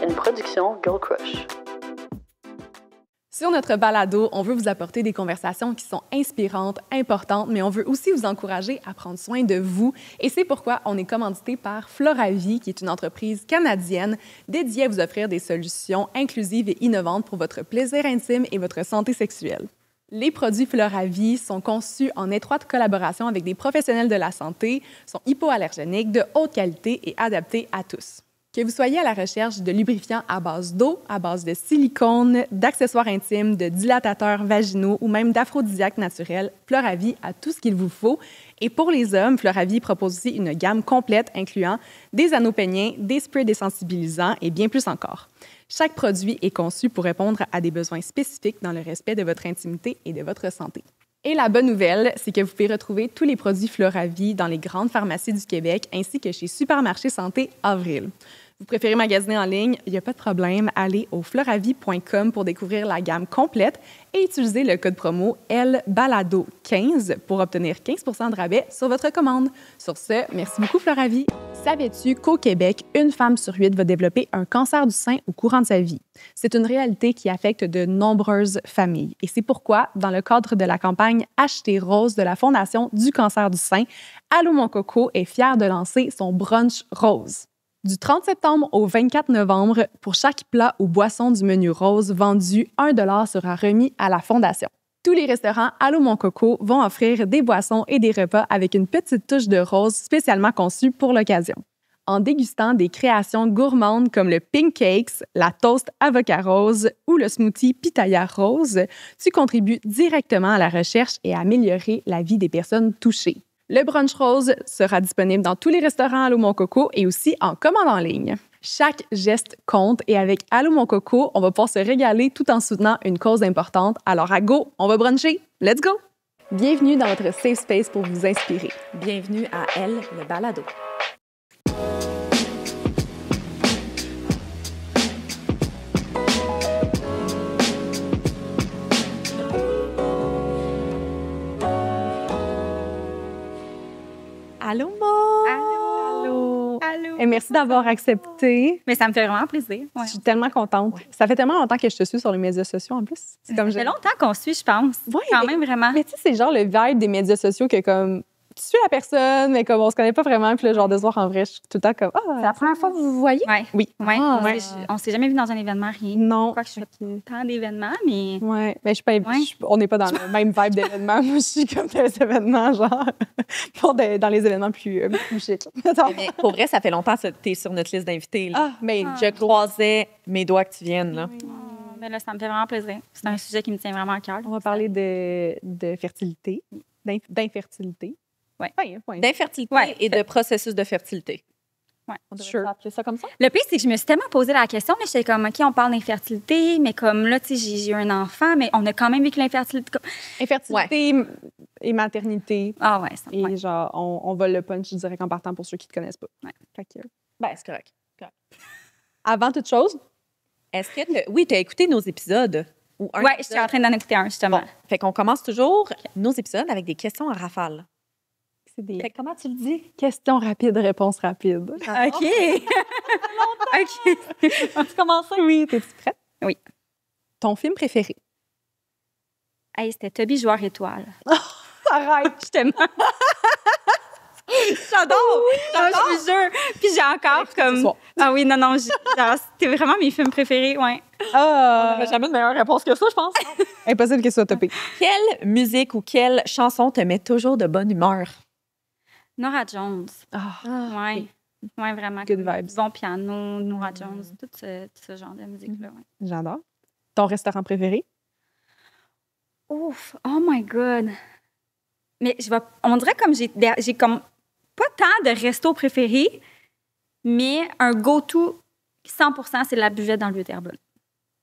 une production Girl Crush. Sur notre balado, on veut vous apporter des conversations qui sont inspirantes, importantes, mais on veut aussi vous encourager à prendre soin de vous. Et c'est pourquoi on est commandité par Floravie, qui est une entreprise canadienne dédiée à vous offrir des solutions inclusives et innovantes pour votre plaisir intime et votre santé sexuelle. Les produits Floravie sont conçus en étroite collaboration avec des professionnels de la santé, sont hypoallergéniques, de haute qualité et adaptés à tous. Que vous soyez à la recherche de lubrifiants à base d'eau, à base de silicone, d'accessoires intimes, de dilatateurs vaginaux ou même d'aphrodisiaques naturels, Floravie a tout ce qu'il vous faut. Et pour les hommes, Floravie propose aussi une gamme complète incluant des anneaux peignés, des sprays désensibilisants et bien plus encore. Chaque produit est conçu pour répondre à des besoins spécifiques dans le respect de votre intimité et de votre santé. Et la bonne nouvelle, c'est que vous pouvez retrouver tous les produits Floravie dans les grandes pharmacies du Québec ainsi que chez Supermarché Santé Avril. Vous préférez magasiner en ligne? Il n'y a pas de problème. Allez au floravie.com pour découvrir la gamme complète et utiliser le code promo LBALADO15 pour obtenir 15 % de rabais sur votre commande. Sur ce, merci beaucoup Floravie. Savais-tu qu'au Québec, une femme sur 8 va développer un cancer du sein au courant de sa vie? C'est une réalité qui affecte de nombreuses familles. Et c'est pourquoi, dans le cadre de la campagne Acheter rose de la Fondation du cancer du sein, Allô mon coco est fière de lancer son brunch rose. Du 30 septembre au 24 novembre, pour chaque plat ou boisson du menu rose vendu, 1 $ sera remis à la Fondation. Tous les restaurants Allô mon coco vont offrir des boissons et des repas avec une petite touche de rose spécialement conçue pour l'occasion. En dégustant des créations gourmandes comme le Pink Cakes, la toast avocat rose ou le smoothie pitaya rose, tu contribues directement à la recherche et à améliorer la vie des personnes touchées. Le brunch rose sera disponible dans tous les restaurants Allô mon coco et aussi en commande en ligne. Chaque geste compte et avec Allô mon coco, on va pouvoir se régaler tout en soutenant une cause importante. Alors à go, on va bruncher. Let's go! Bienvenue dans votre safe space pour vous inspirer. Bienvenue à Elle, le balado. Allô, Mo! Allô! Allô! Et merci d'avoir accepté. Mais ça me fait vraiment plaisir. Ouais. Je suis tellement contente. Ouais. Ça fait tellement longtemps que je te suis sur les médias sociaux en plus. C'est comme ça fait longtemps qu'on suit, je pense. Ouais, quand même, vraiment. Mais tu sais, c'est genre le vibe des médias sociaux que comme tu suis la personne, mais comme on se connaît pas vraiment, puis le genre de se voir en vrai, je suis tout le temps comme c'est la première fois que vous vous voyez? Ouais. Oui. Ouais. Ouais. On s'est jamais vu dans un événement, rien. Non. Je crois que je fais tant d'événements, mais. Ouais. Mais je suis pas. On n'est pas dans le même vibe d'événements. Moi, je suis comme dans les événements, genre. dans les événements plus chics. Mais pour vrai, ça fait longtemps que tu es sur notre liste d'invités. Mais je croisais mes doigts que tu viennes. Là. Mais là, ça me fait vraiment plaisir. C'est un sujet qui me tient vraiment à cœur. On va parler de fertilité, d'infertilité. Ouais. D'infertilité et de processus de fertilité. Ouais. On devrait appeler ça comme ça? Le pire, c'est que je me suis tellement posé la question. J'étais comme, OK, on parle d'infertilité, mais comme là, tu sais, j'ai eu un enfant, mais on a quand même vécu l'infertilité. Infertilité et maternité. Ah ouais, ça. Et genre, on vole le punch direct en partant pour ceux qui ne te connaissent pas. Ouais. Fait que, c'est correct. Avant toute chose, est-ce que tu as écouté nos épisodes? Oui, je suis en train d'en écouter un, justement. Bon, fait qu'on commence toujours nos épisodes avec des questions à rafale. Fait comment tu le dis? Question rapide, réponse rapide. OK. OK. Tu commences? Oui. T'es-tu prête? Oui. Ton film préféré? Hey, c'était Toby Joueur étoile. Arrête! Je t'aime. J'adore! Oui, je vous jure. Puis j'ai encore comme... Ah oui, non, c'était vraiment mes films préférés, ouais. On n'aurait jamais de meilleure réponse que ça, je pense. Impossible que ce soit topé. Quelle musique ou quelle chanson te met toujours de bonne humeur? Norah Jones. Ouais. Ouais, vraiment. Good vibes. Bon piano, Norah Jones, tout ce genre de musique-là. Ouais. J'adore. Ton restaurant préféré? Ouf! Oh my God! Mais on dirait comme j'ai comme pas tant de restos préférés, mais un go-to 100%, c'est la buvette dans le Vieux-Terrebonne.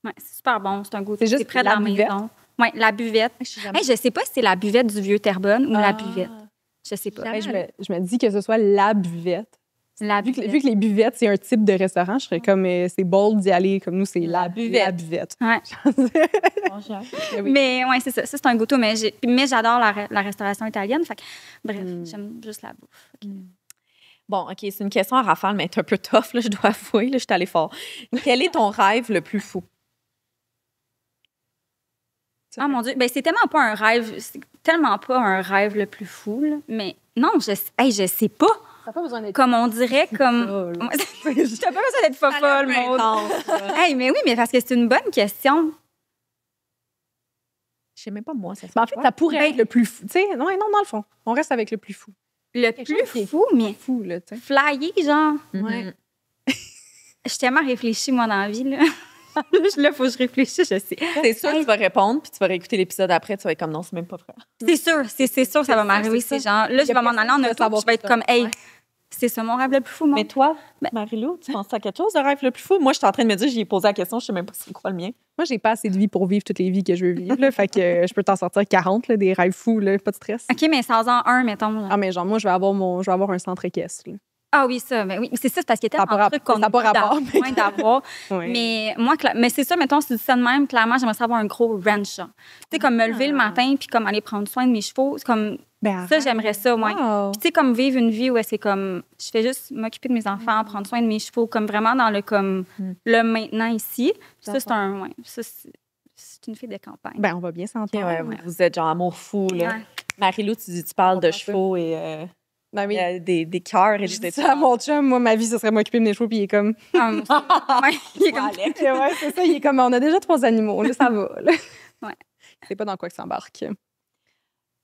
Ouais, c'est super bon. C'est un go-to. C'est juste près de la la buvette? maison. Oui, la buvette. Je sais pas si c'est la buvette du Vieux-Terrebonne ou la buvette. Je sais pas. Je me dis que ce soit la buvette. Vu que les buvettes, c'est un type de restaurant, je serais comme, c'est bold d'y aller. Comme nous, c'est la buvette. Ouais. Mais ouais, c'est ça. Ça, c'est un go-to. Mais j'adore la restauration italienne. Fait que, bref, j'aime juste la bouffe. Bon, OK, c'est une question à rafale, mais elle est un peu tough, là, je dois avouer. Là, je suis allée fort. Quel est ton rêve le plus fou? Ah mon Dieu, ben c'est tellement pas un rêve, c'est tellement pas un rêve le plus fou, là. Mais non, je sais pas. T'as pas besoin d'être... Comme on dirait, comme... Ça, là. T'as pas besoin d'être folle, Maud. Hey, mais oui, mais parce que c'est une bonne question. Je sais même pas, moi, ça se Mais en fait, passe. ça pourrait Ben- être le plus fou. Tu sais, non, dans le fond, on reste avec le plus fou. Le Quelque chose qui plus est fou, mais Fou, là, tu sais. flyer, genre. Ouais. Je suis tellement réfléchie, moi, dans la vie, là. Là, faut que je réfléchisse, je sais. C'est sûr, tu vas répondre, puis tu vas réécouter l'épisode après, tu vas être comme non, c'est même pas vrai. C'est sûr, c'est sûr, ça va m'arriver, c'est ces gens. Là, je vais m'en aller en personne qui va auto, puis savoir je vais être ça. comme, hey, Ouais. c'est ça mon rêve le plus fou, moi. Mais toi, Ben- Marie-Lou, tu penses à quelque chose de rêve le plus fou? Moi, je suis en train de me dire, j'y ai posé la question, je sais même pas c'est quoi le mien. Moi, j'ai pas assez de vie pour vivre toutes les vies que je veux vivre. Là, fait que je peux t'en sortir 40, là, des rêves fous, là, pas de stress. OK, mais sans en un, mettons. Là. Ah, mais genre, moi, je vais avoir un centre équestre. Là. Ah oui, ça, mais oui. Mais c'est ça, c'est parce qu'il y a Ça a tellement pas de trucs qu'on ça a pas a rapport, mais- besoin d'avoir. Ouais. Mais moi, mais c'est ça, mettons, si tu dis ça de même, clairement, j'aimerais savoir un gros ranch. Genre. Tu sais, comme me lever le matin puis comme aller prendre soin de mes chevaux. C'est comme Ben, ça, j'aimerais ça, moi. wow. Puis tu sais, comme vivre une vie où c'est comme, je fais juste m'occuper de mes enfants, prendre soin de mes chevaux, comme vraiment dans le comme le maintenant ici. Ça, c'est un, ouais, ça, c'est une fille de campagne. Ben, on va bien s'entendre. Ouais, vous êtes genre amour fou, là. Ouais. Marie-Lou, tu parles de comprends ça. chevaux et Ben oui. des cœurs et Je des dis ça à mon chum, moi, ma vie, ce serait m'occuper de mes chevaux, puis il est comme... Ah, moi aussi. Ouais, il est comme- ouais, c'est ça, il est comme, on a déjà 3 animaux, là, ça va. Là. Ouais. C'est pas dans quoi que ça embarque.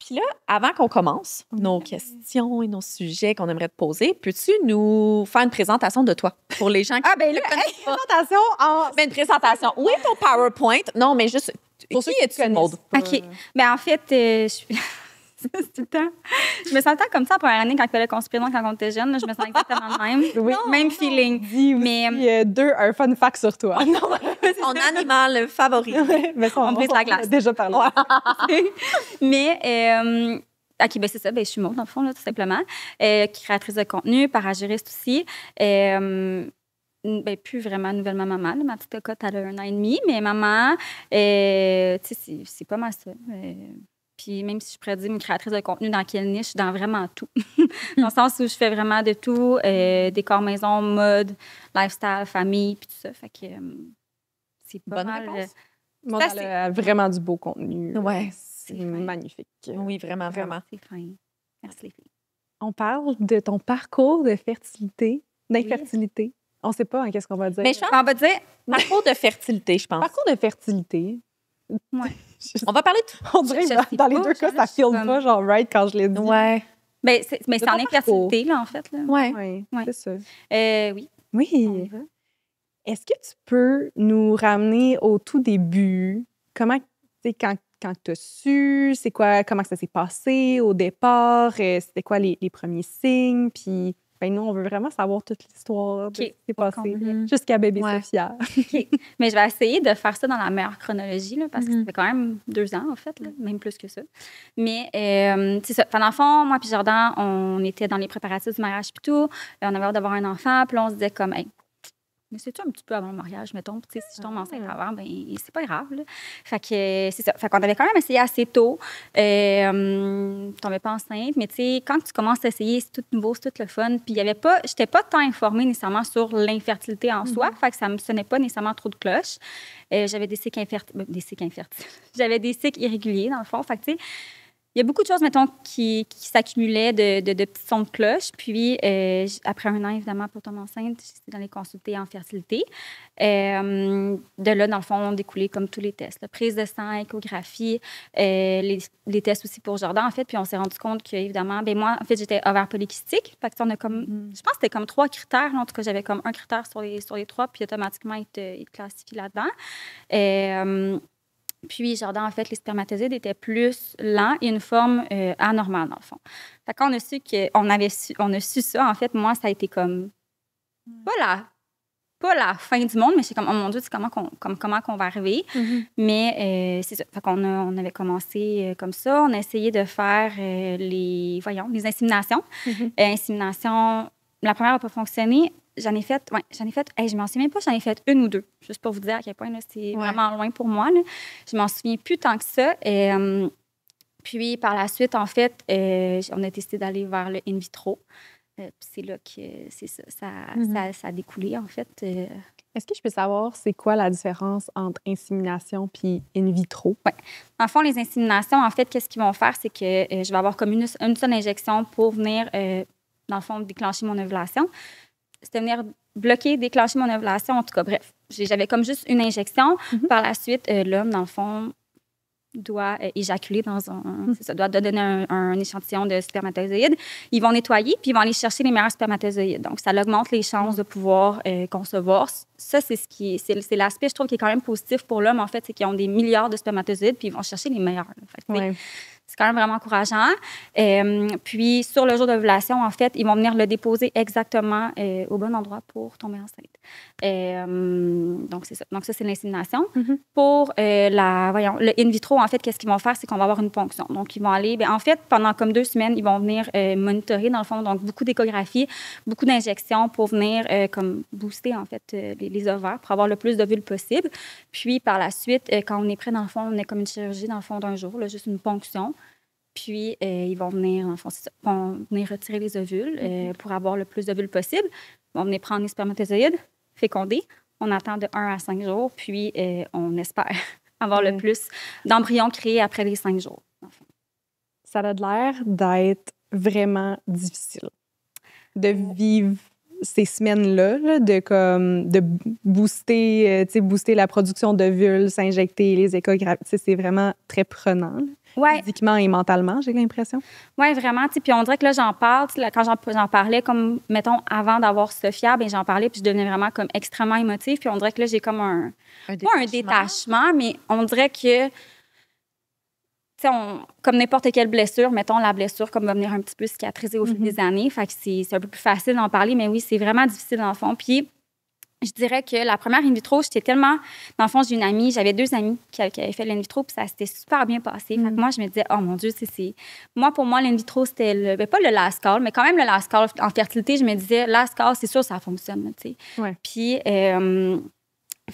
Puis là, avant qu'on commence nos questions et nos sujets qu'on aimerait te poser, peux-tu nous faire une présentation de toi pour les gens qui Ah, ben là, Présentation en... Mais une présentation. Où est ton PowerPoint? Non, mais juste. Pour qui ceux qui es-tu, connaissent Maud? pas. OK. Ben en fait, je suis... c'est tout le temps. Je me sens tout le temps comme ça la première année quand il fallait qu'on se présente quand on était jeune. là, je me sens exactement de même. Oui. Même feeling. Dis aussi, Mais- 2, un fun fact sur toi. Ton animal favori. Mais ça, On brise la en a glace. déjà parlé. Mais, OK, ben c'est ça. Ben, je suis Maud, dans le fond, là, tout simplement. Créatrice de contenu, parajuriste aussi. Ben, plus vraiment nouvellement maman. Là. Ma petite cocotte, elle a 1 an et demi. Mais maman, tu sais, c'est pas mal ça. Puis même si je pourrais dire une créatrice de contenu, dans quelle niche? Dans vraiment tout. Dans le sens où je fais vraiment de tout. Décor maison, mode, lifestyle, famille, puis tout ça. Fait que c'est pas Bonne mal. réponse. Bon, Ça, elle a vraiment du beau contenu. Ouais. C'est fin. magnifique. Oui, vraiment, vraiment. C'est fin. Merci les filles. On parle de ton parcours de fertilité, d'infertilité. On sait pas hein, qu'est-ce qu'on va dire. Mais je pense On va dire, parcours de fertilité, je pense. Parcours de fertilité. Ouais. On va parler On dirait Je que sais dans les pas, deux cas, je ça suis file comme- pas, genre, right, quand je l'ai de. dit. Ouais. ben, c'est De en ton infertilité, là, en fait. Là. Ouais. Oui, Ouais. c'est ça. Oui. on y Oui. va. Est-ce que tu peux nous ramener au tout début? Comment, tu sais, quand tu as su, c'est quoi, comment ça s'est passé au départ? C'était quoi les premiers signes? Puis, ben, nous, on veut vraiment savoir toute l'histoire de ce qui s'est pas passé complet. jusqu'à bébé Ouais. Sophia. Mais je vais essayer de faire ça dans la meilleure chronologie, là, parce que Mhm. ça fait quand même 2 ans, en fait, là, même plus que ça. Mais, c'est ça. Enfin, dans le fond, moi puis Jordan, on était dans les préparatifs du mariage puis tout. On avait hâte d'avoir un enfant. Puis là, on se disait comme, hey, mais c'est-tu un petit peu avant le mariage, mettons. Puis, tu sais, si je tombe enceinte avant, ben c'est pas grave. Là. Fait que c'est ça. Fait qu'on avait quand même essayé assez tôt. Tombais pas enceinte, mais tu sais, quand tu commences à essayer, c'est tout nouveau, c'est tout le fun. Puis il y avait pas, j'étais pas tant informée nécessairement sur l'infertilité en soi. Fait que ça me sonnait pas nécessairement trop de cloche. J'avais des cycles infertiles. J'avais des cycles irréguliers, dans le fond. Fait que tu sais, il y a beaucoup de choses, mettons, qui s'accumulaient de petits sons de cloche. Puis, après 1 an, évidemment, pour tomber enceinte, j'étais dans les consultés en fertilité. De là, dans le fond, on découlait comme tous les tests. Là, prise de sang, échographie, les tests aussi pour Jordan, en fait. Puis, on s'est rendu compte qu'évidemment, ben moi, en fait, j'étais ovaire polykystique. Fait que, on a comme, je pense que c'était comme 3 critères. Là. En tout cas, j'avais comme un critère sur les 3, puis automatiquement, il te classifie là-dedans. Puis, Jordan, en fait, les spermatozoïdes étaient plus lents et une forme anormale, dans le fond. Fait que quand on a su ça, en fait, moi, ça a été comme pas la fin du monde, mais c'est comme, oh mon Dieu, c'est comment qu'on va arriver. Mais c'est ça. Fait qu'on on avait commencé comme ça. On a essayé de faire les inséminations. Insémination, la première n'a pas fonctionné. J'en ai fait, je m'en souviens même pas, j'en ai fait 1 ou 2, juste pour vous dire à quel point là, c'est vraiment loin pour moi. Là. Je m'en souviens plus tant que ça. Puis, par la suite, en fait, on a décidé d'aller vers le in vitro. Puis c'est là que ça a découlé, en fait. Est-ce que je peux savoir c'est quoi la différence entre insémination puis in vitro? Oui. En fond, les inséminations, en fait, qu'est-ce qu'ils vont faire? C'est que je vais avoir comme une seule injection pour venir, dans le fond, déclencher mon ovulation. C'était venir bloquer, déclencher mon ovulation. En tout cas, bref, j'avais comme juste une injection. Par la suite, l'homme, dans le fond, doit éjaculer dans ça doit donner un échantillon de spermatozoïdes. Ils vont nettoyer, puis ils vont aller chercher les meilleurs spermatozoïdes. Donc, ça augmente les chances de pouvoir concevoir. Ça, c'est l'aspect, je trouve, qui est quand même positif pour l'homme, en fait, c'est qu'ils ont des milliards de spermatozoïdes, puis ils vont chercher les meilleurs. En fait, c'est quand même vraiment encourageant. Puis, sur le jour d'ovulation, en fait, ils vont venir le déposer exactement au bon endroit pour tomber enceinte. Donc, c'est ça. Donc, ça, c'est l'insémination. Pour le in vitro, en fait, qu'est-ce qu'ils vont faire? C'est qu'on va avoir une ponction. Donc, ils vont aller... en fait, pendant comme 2 semaines, ils vont venir monitorer, dans le fond, donc beaucoup d'échographies, beaucoup d'injections pour venir comme booster, en fait, les ovaires pour avoir le plus d'ovules possible. Puis, par la suite, quand on est prêt, dans le fond, on est comme une chirurgie, dans le fond, d'un jour, là, juste une ponction. Puis, ils vont venir, dans le fond, vont venir retirer les ovules pour avoir le plus d'ovules possible. Ils vont venir prendre les spermatozoïdes, féconder. On attend de 1 à 5 jours, puis on espère avoir le plus d'embryons créés après les 5 jours. Ça a l'air d'être vraiment difficile de vivre ces semaines-là, là, de booster, booster la production d'ovules, s'injecter les échographies. C'est vraiment très prenant. Ouais. Physiquement et mentalement, j'ai l'impression. Oui, vraiment. Puis on dirait que là, j'en parle. Quand j'en parlais, comme, mettons, avant d'avoir Sophia, bien, j'en parlais, puis je devenais vraiment comme extrêmement émotive. Puis on dirait que là, j'ai comme un détachement, mais on dirait que, tu sais, comme n'importe quelle blessure, mettons, la blessure comme va venir un petit peu cicatriser au fil des années. Fait que c'est un peu plus facile d'en parler, mais oui, c'est vraiment difficile dans le fond. Puis je dirais que la première in vitro, j'étais tellement... Dans le fond, j'ai une amie, j'avais 2 amies qui avaient fait l'in vitro, puis ça s'était super bien passé. Fait que moi, je me disais, oh mon Dieu, c'est... Moi, pour moi, l'in vitro, c'était pas le last call, mais quand même le last call. En fertilité, je me disais, last call, c'est sûr, ça fonctionne, tu sais. Ouais. Puis,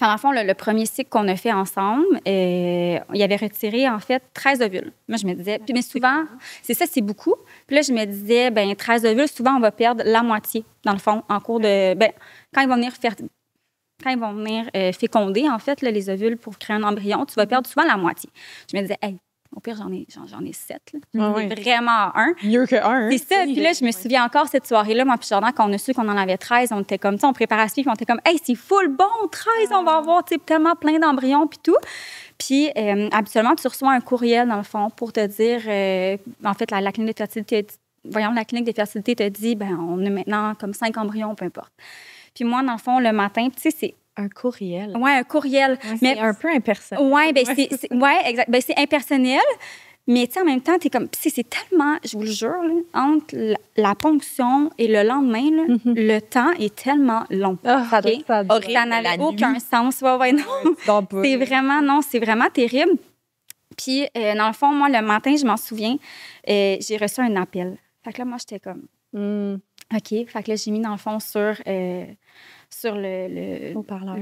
dans le fond, le premier cycle qu'on a fait ensemble, il avait retiré, en fait, 13 ovules. Moi, je me disais... Puis, mais souvent, c'est beaucoup. Puis là, je me disais, 13 ovules, souvent, on va perdre la moitié, dans le fond, en cours de... Quand ils vont venir féconder, en fait, là, les ovules pour créer un embryon, tu vas perdre souvent la moitié. Je me disais, hey, au pire, j'en ai 7. Là. Vraiment un. Mieux que un. C'est ça. Puis là, je me souviens encore cette soirée-là, moi, puis Jordan, quand on a su qu'on en avait 13, on était comme ça, on préparait à suivre, puis on était comme, hey, c'est full bon, 13, on va avoir tellement plein d'embryons, puis tout. Puis, habituellement, tu reçois un courriel, dans le fond, pour te dire, en fait, la clinique de fertilité, la clinique de fertilité te dit, on a maintenant comme 5 embryons, peu importe. Puis moi, dans le fond, le matin, tu sais, c'est... Un courriel. Oui, un courriel. Ouais, mais c'est un peu impersonnel. Oui, exact. C'est impersonnel. Mais tu sais, en même temps, t'es comme... C'est tellement, je vous le jure, là, entre la ponction et le lendemain, là, le temps est tellement long. Ça n'avait aucun sens. Ouais, non. C'est vraiment terrible. Puis, dans le fond, moi, le matin, je m'en souviens, j'ai reçu un appel. Fait que là, moi, j'étais comme... OK. Fait que là, j'ai mis, dans le fond, sur le haut-parleur,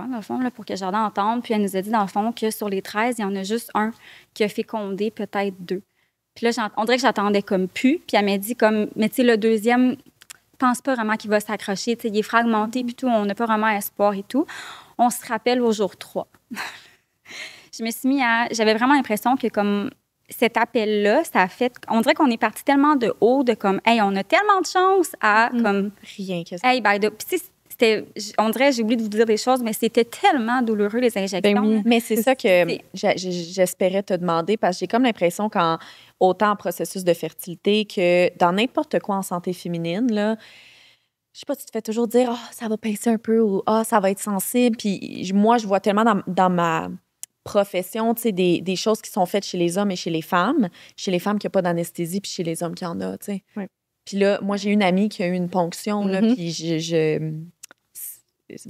dans le fond, là, pour que Jordan entende. Puis elle nous a dit, dans le fond, que sur les 13, il y en a juste un qui a fécondé, peut-être 2. Puis là, on dirait que j'attendais comme plus. Puis elle m'a dit, comme, mais tu sais, le deuxième, je pense pas vraiment qu'il va s'accrocher. Tu sais, il est fragmenté, puis tout, on n'a pas vraiment espoir et tout. On se rappelle au jour 3. Je me suis mis à... J'avais vraiment l'impression que, comme... Cet appel-là, ça a fait... On dirait qu'on est parti tellement de haut, de comme, hey, on a tellement de chance à, comme... Rien que ça. Hey, puis c'était... On dirait, j'ai oublié de vous dire des choses, mais c'était tellement douloureux, les injections. Oui. Mais c'est ça que j'espérais te demander, parce que j'ai comme l'impression autant en processus de fertilité que dans n'importe quoi en santé féminine, là, je sais pas, tu te fais toujours dire, ça va pincer un peu, ou ça va être sensible. Puis moi, je vois tellement dans ma profession, tu sais, des choses qui sont faites chez les hommes et chez les femmes. Chez les femmes qui n'ont pas d'anesthésie, puis chez les hommes qui en ont, tu sais. Ouais. Puis là, moi, j'ai une amie qui a eu une ponction, là, puis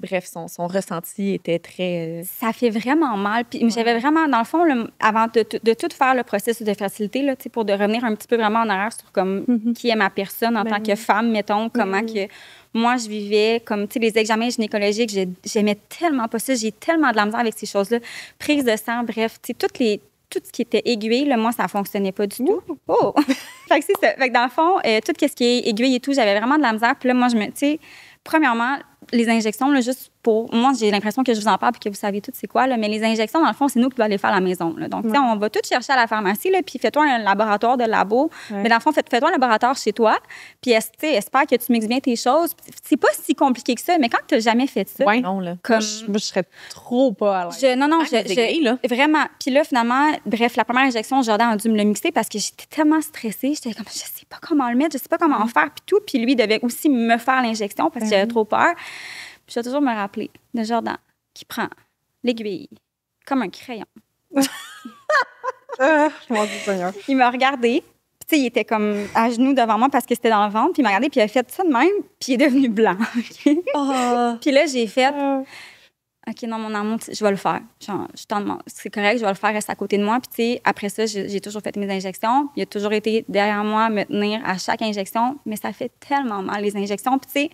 bref, son ressenti était très... Ça fait vraiment mal. Puis j'avais vraiment, dans le fond, avant de tout faire le processus de fertilité, là, pour de revenir un petit peu vraiment en arrière sur comme qui est ma personne en tant que femme, mettons, comment que moi, je vivais, comme, tu sais, les examens gynécologiques, j'aimais tellement pas ça. J'ai tellement de la misère avec ces choses-là. Prise de sang, bref, tu sais, tout ce qui était aiguille, là, moi, ça fonctionnait pas du tout. Oh! Fait que c'est ça. Fait que dans le fond, tout ce qui est aiguille et tout, j'avais vraiment de la misère. Puis là, moi, tu sais, premièrement, les injections, là, juste pour... Moi, j'ai l'impression que je vous en parle puis que vous savez tout c'est quoi, là, mais les injections, dans le fond, c'est nous qui devons aller faire à la maison. Là. Donc, tu sais, on va tout chercher à la pharmacie, là, puis fais-toi un laboratoire de labo. Ouais. Mais dans le fond, fais-toi un laboratoire chez toi, puis espère que tu mixes bien tes choses. C'est pas si compliqué que ça, mais quand tu n'as jamais fait ça, Ouais. Non, là. comme... Moi, je serais trop pas à l'aise. Non, Ah, les aiguilles, là. vraiment. Puis là, finalement, bref, la première injection, Jordan a dû me le mixer parce que j'étais tellement stressée. J'étais comme, je sais pas comment le mettre, je sais pas comment en faire, puis tout. Puis lui devait aussi me faire l'injection parce que j'avais trop peur. Puis je vais toujours me rappeler de Jordan qui prend l'aiguille comme un crayon. Mon Dieu Seigneur. Il m'a regardé. Puis, tu sais, il était comme à genoux devant moi parce que c'était dans le ventre. Puis il m'a regardé, puis il a fait ça de même. Puis il est devenu blanc. Puis là, j'ai fait... OK, non, mon amour, je vais le faire. Genre, je t'en demande. C'est correct, je vais le faire, reste à côté de moi. Puis, tu sais, après ça, j'ai toujours fait mes injections. Il a toujours été derrière moi, me tenir à chaque injection. Mais ça fait tellement mal, les injections. Puis, tu sais,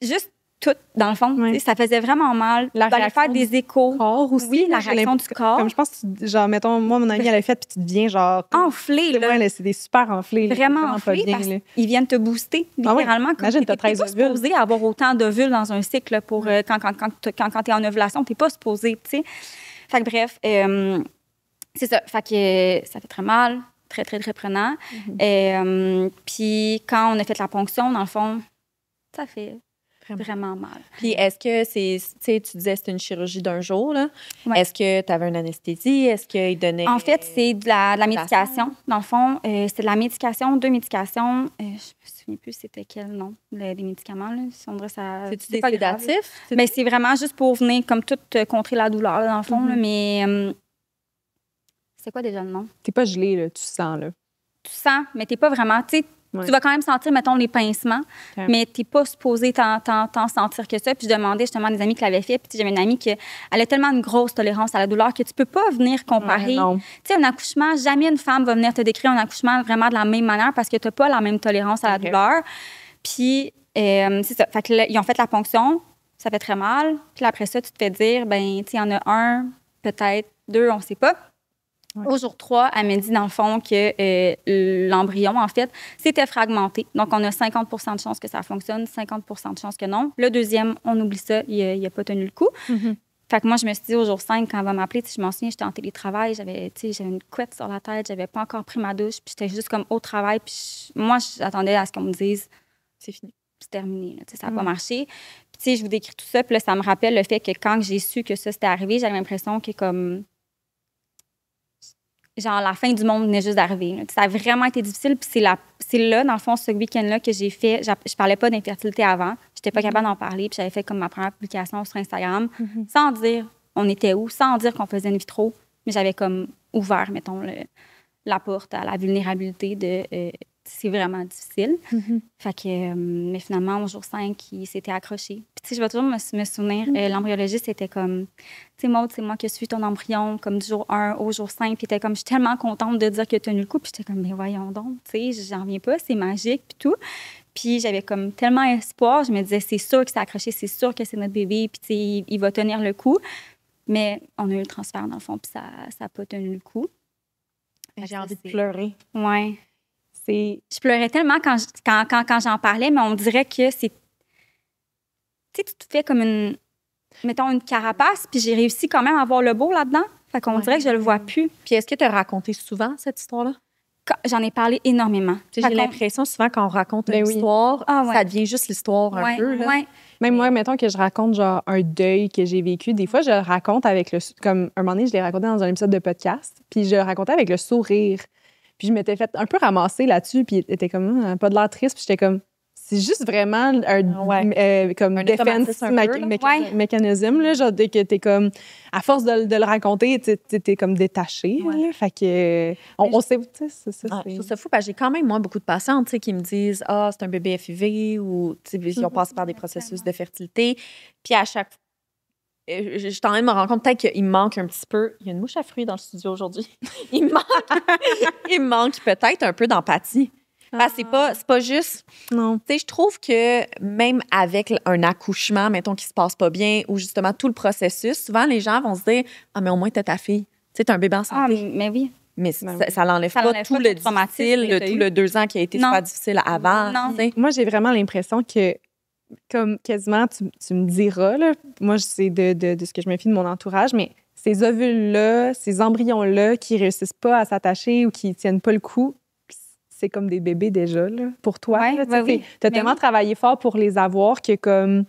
juste tout, dans le fond. Oui. Tu sais, ça faisait vraiment mal. La D'aller réaction faire des échos. Corps aussi. Oui, la là, j'ai réaction l'impression- du corps. Comme je pense, que genre, mettons, moi, mon amie, elle a fait, puis tu deviens genre. Enflé, là. Ouais, là, c'est des super enflés. là, Vraiment pas enflé bien, parce là. qu'ils viennent te booster, Ah oui. littéralement. Comme Imagine, t'as t'es 13 pas ovules. supposé avoir autant d'ovules dans un cycle là, pour quand t'es en ovulation. T'es pas supposé, tu sais. Fait que bref, c'est ça. Fait que ça fait très mal, très, très, très prenant. Puis quand on a fait la ponction, dans le fond, ça fait vraiment mal. Puis est-ce que c'est, tu sais, tu disais que c'était une chirurgie d'un jour, là. Ouais. Est-ce que tu avais une anesthésie? Est-ce qu'il donnait... En fait, c'est de la médication. Dans le fond, c'est de la médication, 2 médications. Je me souviens plus c'était quel nom, des médicaments. Là. Si on dirait ça. C'est-tu des pas grave, là. sédatifs? Mais c'est vraiment juste pour venir comme tout contrer la douleur, là, dans le fond. Là, mais c'est quoi déjà le nom? T'es pas gelé, là, tu sens, là. Tu sens, mais t'es pas vraiment... Tu sais, Ouais. tu vas quand même sentir, mettons, les pincements, Ok. mais t'es pas supposé t'en sentir que ça. Puis je demandais justement à des amis qui l'avaient fait. Puis j'avais une amie qui elle a tellement une grosse tolérance à la douleur que tu peux pas venir comparer. Ouais, non. Tu sais, un accouchement, jamais une femme va venir te décrire un accouchement vraiment de la même manière parce que tu n'as pas la même tolérance à la Ok. douleur. Puis, c'est ça. Fait que là, ils ont fait la ponction, ça fait très mal. Puis là, après ça, tu te fais dire, ben, tu sais, il y en a un, peut-être deux, on ne sait pas. Ouais. Au jour 3, elle m'a dit, dans le fond, que l'embryon, en fait, c'était fragmenté. Donc, on a 50 de chances que ça fonctionne, 50 de chances que non. Le deuxième, on oublie ça, il n'a pas tenu le coup. Mhm. Fait que moi, je me suis dit, au jour 5, quand elle va m'appeler, je m'en souviens, j'étais en télétravail, j'avais une couette sur la tête, j'avais pas encore pris ma douche, puis j'étais juste comme au travail. Puis moi, j'attendais à ce qu'on me dise, C'est fini. c'est terminé, là, tu sais, ça n'a pas marché. Puis, tu sais, je vous décris tout ça, puis là, ça me rappelle le fait que quand j'ai su que ça s'était arrivé, j'avais l'impression que, comme, genre, la fin du monde venait juste d'arriver. Là. Ça a vraiment été difficile, puis c'est là, dans le fond, ce week-end-là que j'ai fait, je parlais pas d'infertilité avant, j'étais pas capable d'en parler, puis j'avais fait comme ma première publication sur Instagram, sans dire on était où, sans dire qu'on faisait une vitro, mais j'avais comme ouvert, mettons, la porte à la vulnérabilité de... c'est vraiment difficile. Fait que, mais finalement, au jour 5, il s'était accroché. Puis, tu sais, je vais toujours me souvenir, l'embryologiste était comme, tu sais, Maud, c'est moi qui ai suivi ton embryon, comme du jour 1 au jour 5. Puis, il était comme, je suis tellement contente de dire que tu as tenu le coup. Puis, j'étais comme, mais voyons donc, tu sais, j'en reviens pas, c'est magique, puis tout. Puis, j'avais comme tellement espoir. Je me disais, c'est sûr que c'est accroché, c'est sûr que c'est notre bébé, puis, tu sais, il va tenir le coup. Mais on a eu le transfert, dans le fond, puis ça n'a pas tenu le coup. J'ai envie de pleurer. Ouais. C'est... Je pleurais tellement quand j'en parlais, mais on dirait que c'est... Tu sais, tu te fais comme mettons, une carapace, puis j'ai réussi quand même à avoir le beau là-dedans. Fait qu'on dirait que je le vois plus. Puis est-ce que tu as raconté souvent cette histoire-là? J'en ai parlé énormément. Tu sais, j'ai l'impression souvent quand on raconte Ben une oui. histoire, Ah ouais. ça devient juste l'histoire un Ouais, peu. Là. ouais. Même moi, mettons que je raconte genre un deuil que j'ai vécu, des fois, je le raconte avec le... Comme un moment donné, je l'ai raconté dans un épisode de podcast, puis je le racontais avec le sourire. Puis je m'étais fait un peu ramasser là-dessus, puis il était comme, pas de l'air triste, puis j'étais comme... C'est juste vraiment comme Un defense automatisme un peu, là. Ouais. mécanisme, là, genre que t'es comme... À force de le raconter, t'es comme détaché. Ouais. Là, fait que... On sait, tu sais, c'est ça. Ah, c'est- je trouve ça fou parce que j'ai quand même, moi, beaucoup de patientes tu sais, qui me disent « Ah, c'est un bébé FIV » ou tu sais, ils ont passé par des processus de fertilité. Puis à chaque fois, je suis en train de me rendre compte peut-être qu'il me manque un petit peu... Il y a une mouche à fruits dans le studio aujourd'hui. il me manque peut-être un peu d'empathie. Parce que c'est pas juste... Non. Tu sais, je trouve que même avec un accouchement, mettons, qui se passe pas bien, ou justement tout le processus, souvent, les gens vont se dire « Ah, mais au moins, t'as ta fille. » Tu sais, t'as un bébé en Ah, santé. mais oui. Mais Ben ça l'enlève Ça pas l'enlève tout pas le tout le traumatisme difficile, que t'as tout eu. le 2 ans qui a été Non. super difficile avant. Non. tu sais. Moi, j'ai vraiment l'impression que, comme quasiment, tu me diras, là, moi, c'est de ce que je me fie de mon entourage, mais ces ovules-là, ces embryons-là qui réussissent pas à s'attacher ou qui tiennent pas le coup, c'est comme des bébés déjà, là, pour toi. Ouais, là, tu ouais, sais, oui. t'as Mais tellement oui. travaillé fort pour les avoir que comme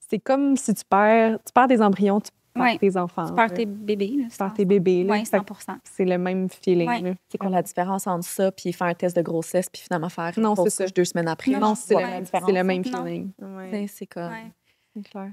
c'est comme si tu perds des embryons, tu perds Ouais. tes enfants. Tu perds là. tes bébés. Là, Tu perds tes bébés. là. Oui, Fait 100 que c'est le même feeling. Ouais. là. C'est quoi la différence entre ça puis faire un test de grossesse puis finalement faire une Non, c'est grosse ça. couche 2 semaines après? Non, Non, Je c'est vois le, pas la même, différence. c'est le même Non. feeling. Tu Ouais, sais, C'est comme... Ouais. c'est clair.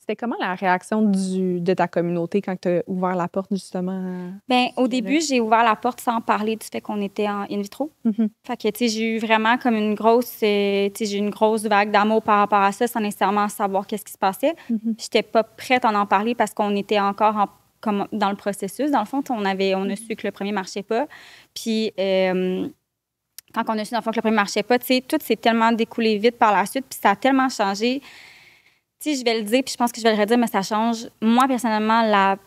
C'était comment la réaction de ta communauté quand tu as ouvert la porte, justement? Ben, au sujet-là. début, j'ai ouvert la porte sans parler du fait qu'on était en in vitro. Mhm. Fait que, tu sais, j'ai eu vraiment comme une grosse, tu sais, j'ai eu une grosse vague d'amour par rapport à ça, sans nécessairement savoir qu'est-ce qui se passait. Mhm. J'étais pas prête à en parler parce qu'on était encore comme dans le processus. Dans le fond, on a su que le premier marchait pas. Puis, quand on a su, dans le fond, que le premier marchait pas, tu sais, tout s'est tellement découlé vite par la suite, puis ça a tellement changé. Tu sais, je vais le dire, puis je pense que je vais le redire, mais ça change. Moi, personnellement,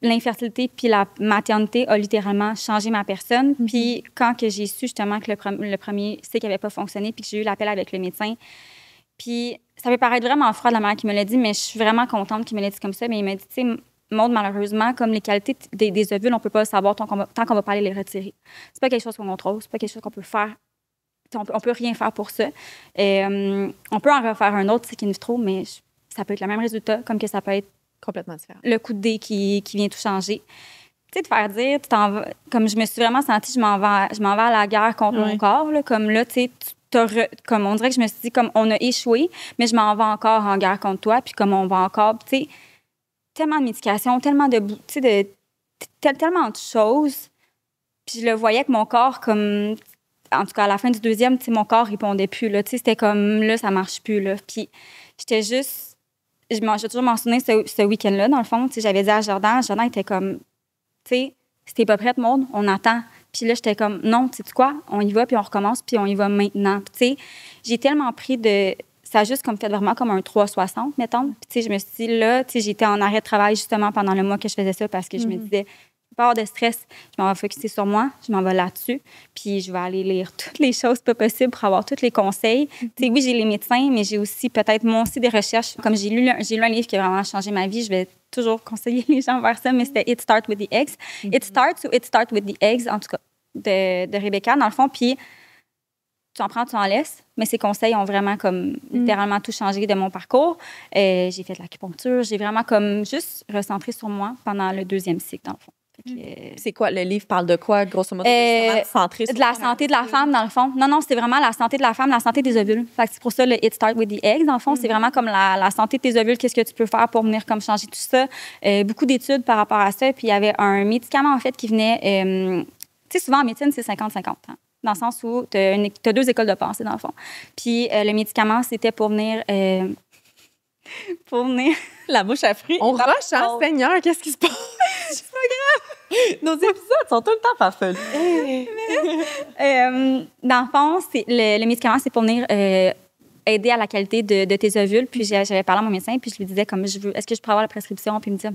l'infertilité puis la maternité a littéralement changé ma personne. Puis quand que j'ai su justement que le premier cycle n'avait pas fonctionné puis que j'ai eu l'appel avec le médecin, puis ça peut paraître vraiment froid de la manière qu'il me l'a dit, mais je suis vraiment contente qu'il me l'ait dit comme ça. Mais il m'a dit, tu sais, Maude, malheureusement, comme les qualités des ovules, on peut pas le savoir tant qu'on va pas aller les retirer. C'est pas quelque chose qu'on contrôle, c'est pas quelque chose qu'on peut faire. On peut rien faire pour ça. On peut en refaire un autre, c'est in vitro, mais ça peut être le même résultat, comme que ça peut être Complètement différent. le coup de dé qui vient tout changer. Tu sais, de faire dire, comme je me suis vraiment sentie, je m'en vais à la guerre contre mon corps. Là, comme là, tu sais, comme on dirait que je me suis dit, comme on a échoué, mais je m'en vais encore en guerre contre toi, puis comme on va encore, tu sais, tellement de médication, tellement de, tu sais, tellement de choses. Puis je le voyais que mon corps, comme, en tout cas, à la fin du deuxième, tu sais, mon corps répondait plus, là. Tu sais, c'était comme, là, ça marche plus, là. Puis j'étais juste... Je vais toujours m'en souvenir ce week-end-là, dans le fond. Tu sais, j'avais dit à Jordan était comme, tu sais, si t'es pas prête, Maude, on attend. Puis là, j'étais comme, non, tu sais quoi, on y va, puis on recommence, puis on y va maintenant. Puis tu sais, j'ai tellement pris de... Ça a juste comme fait vraiment comme un 360, mettons. Puis tu sais, je me suis dit, là, tu sais, j'étais en arrêt de travail justement pendant le mois que je faisais ça parce que je me disais, je peux pas avoir de stress, je m'en vais focusser sur moi, je m'en vais là-dessus, puis je vais aller lire toutes les choses pas possibles pour avoir tous les conseils. Tu sais, oui, j'ai les médecins, mais j'ai aussi peut-être moi aussi des recherches. Comme j'ai lu un livre qui a vraiment changé ma vie, je vais toujours conseiller les gens vers ça, mais c'était It Starts with the Eggs. It Starts with the Eggs, en tout cas, de Rebecca, dans le fond, puis tu en prends, tu en laisses, mais ces conseils ont vraiment comme littéralement tout changé de mon parcours. J'ai fait de l'acupuncture, j'ai vraiment comme juste recentré sur moi pendant le deuxième cycle, dans le fond. C'est quoi, le livre parle de quoi, grosso modo? Centré sur de la santé de la femme, dans le fond. Non, c'est vraiment la santé de la femme, la santé des ovules. Fait que c'est pour ça le It Starts with the Eggs, dans le fond. C'est vraiment comme la santé de tes ovules, qu'est-ce que tu peux faire pour venir comme changer tout ça. Beaucoup d'études par rapport à ça. Puis il y avait un médicament, en fait, qui venait... tu sais, souvent en médecine, c'est 50-50. Hein, dans le sens où tu as deux écoles de pensée, dans le fond. Puis le médicament, c'était pour venir... La mouche à fruits. On rush, hein, Seigneur, qu'est-ce qui se passe? C'est pas grave. Nos épisodes sont tout le temps farfelus. Dans le fond, le médicament, c'est pour venir aider à la qualité de tes ovules. Puis j'avais parlé à mon médecin, puis je lui disais comme, est-ce que je pourrais avoir la prescription? Puis il me disait,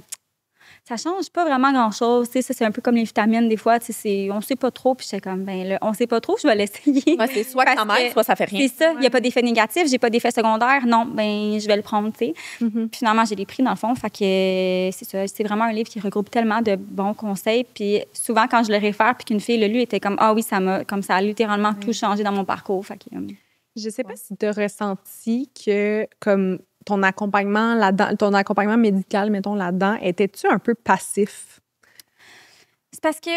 ça change pas vraiment grand-chose. Tu sais, ça, c'est un peu comme les vitamines, des fois. Tu sais, on sait pas trop. Puis j'étais comme, ben là, on sait pas trop, je vais l'essayer. Ouais, c'est soit que ça m'aide, soit ça fait rien. C'est ça. Il n'y a pas d'effet négatif, j'ai pas d'effet secondaire. Non, ben je vais le prendre, tu sais. Puis finalement, j'ai les pris, dans le fond. Fait que c'est ça. C'est vraiment un livre qui regroupe tellement de bons conseils. Puis souvent, quand je le réfère, puis qu'une fille le lu, était comme, ah oui, ça a littéralement tout changé dans mon parcours. Fait que, je sais pas si tu as ressenti que, comme, ton accompagnement médical, mettons, là-dedans, étais-tu un peu passif? C'est parce que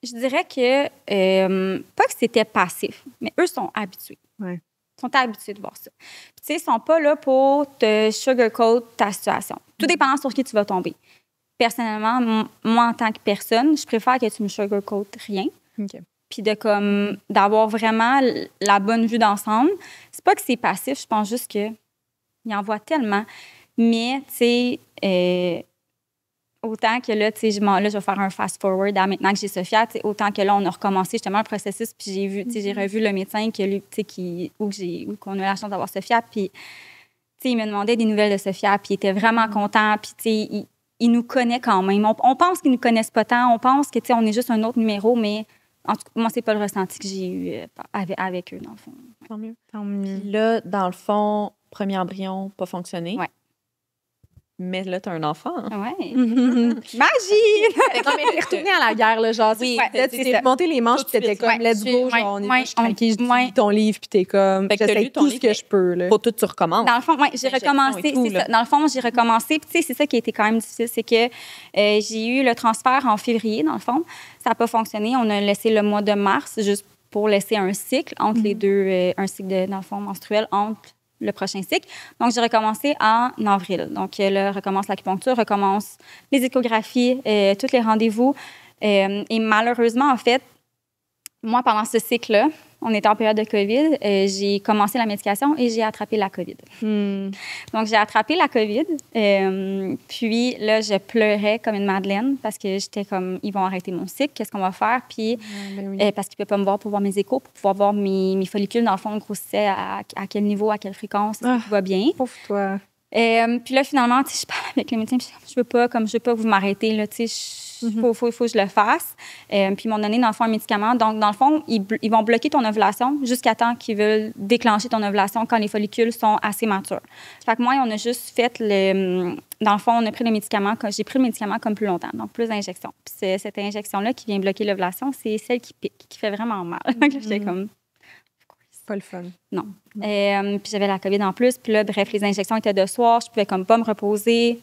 je dirais que, pas que c'était passif, mais eux sont habitués. Ouais. Ils sont habitués de voir ça. Puis, tu sais, ils sont pas là pour te sugarcoat ta situation. Tout dépendant sur qui tu vas tomber. Personnellement, moi, en tant que personne, je préfère que tu me sugarcoat rien. OK. Puis d'avoir vraiment la bonne vue d'ensemble. C'est pas que c'est passif, je pense juste que il en voit tellement. Mais, tu sais, autant que là, tu sais, là, je vais faire un fast-forward à maintenant que j'ai Sophia, tu sais, autant que là, on a recommencé justement le processus, puis j'ai vu, tu sais, j'ai revu le médecin que lui, tu sais, qu'on a eu la chance d'avoir Sophia, puis, tu sais, il me demandait des nouvelles de Sophia, puis il était vraiment content, puis, tu sais, il nous connaît quand même. On pense qu'ils nous connaissent pas tant, on pense que, tu sais, on est juste un autre numéro, mais en tout cas, moi, c'est pas le ressenti que j'ai eu avec eux, dans le fond. Tant mieux. Tant mieux. Puis là, dans le fond, premier embryon, pas fonctionné. Ouais. Mais là, t'as un enfant. Hein? Ouais. Magie! Fait que, mais t'es retourné à la guerre, là, genre, Oui, là, c'est tu t'es ça. monté les manches, Tout puis t'étais de suite, comme, let's go, Ouais, genre, on est ouais, je suis tranquille, je ouais. lis ton livre, puis t'es comme, Fait que t'as j'essaie lu ton tout ce livre, que je peux, là. Faut tout, tu recommences. Dans le fond, oui, j'ai L'injection recommencé. et tout, C'est là. ça. Dans le fond, j'ai recommencé. Puis, tu sais, c'est ça qui a été quand même difficile, c'est que j'ai eu le transfert en février, dans le fond. Ça n'a pas fonctionné. On a laissé le mois de mars juste pour laisser un cycle entre les deux, un cycle, dans le fond, menstruel entre le prochain cycle. Donc, j'ai recommencé en avril. Donc, là, recommence l'acupuncture, recommence les échographies, tous les rendez-vous. Et malheureusement, en fait, moi, pendant ce cycle-là, on était en période de COVID, j'ai commencé la médication et j'ai attrapé la COVID. Donc, j'ai attrapé la COVID. Puis là, je pleurais comme une madeleine parce que j'étais comme, ils vont arrêter mon cycle, qu'est-ce qu'on va faire? Puis, parce qu'ils ne peuvent pas me voir pour voir mes échos, pour pouvoir voir mes follicules, dans le fond, grossissaient à quel niveau, à quelle fréquence, est-ce que tout va bien. Pauvre toi. Puis là, finalement, tu sais, je parle avec le médecin, puis je veux pas vous m'arrêter, là, tu sais, faut que je le fasse. Puis ils m'ont donné, dans le fond, un médicament. Donc, dans le fond, ils vont bloquer ton ovulation jusqu'à temps qu'ils veulent déclencher ton ovulation quand les follicules sont assez matures. Fait que moi, on a juste fait dans le fond, on a pris le médicament, j'ai pris le médicament comme plus longtemps, donc plus d'injections. Puis cette injection-là qui vient bloquer l'ovulation, c'est celle qui pique, qui fait vraiment mal. Donc, j'étais comme... Pas le fun. Non. Puis j'avais la COVID en plus. Puis là, bref, les injections étaient de soir. Je pouvais comme pas me reposer.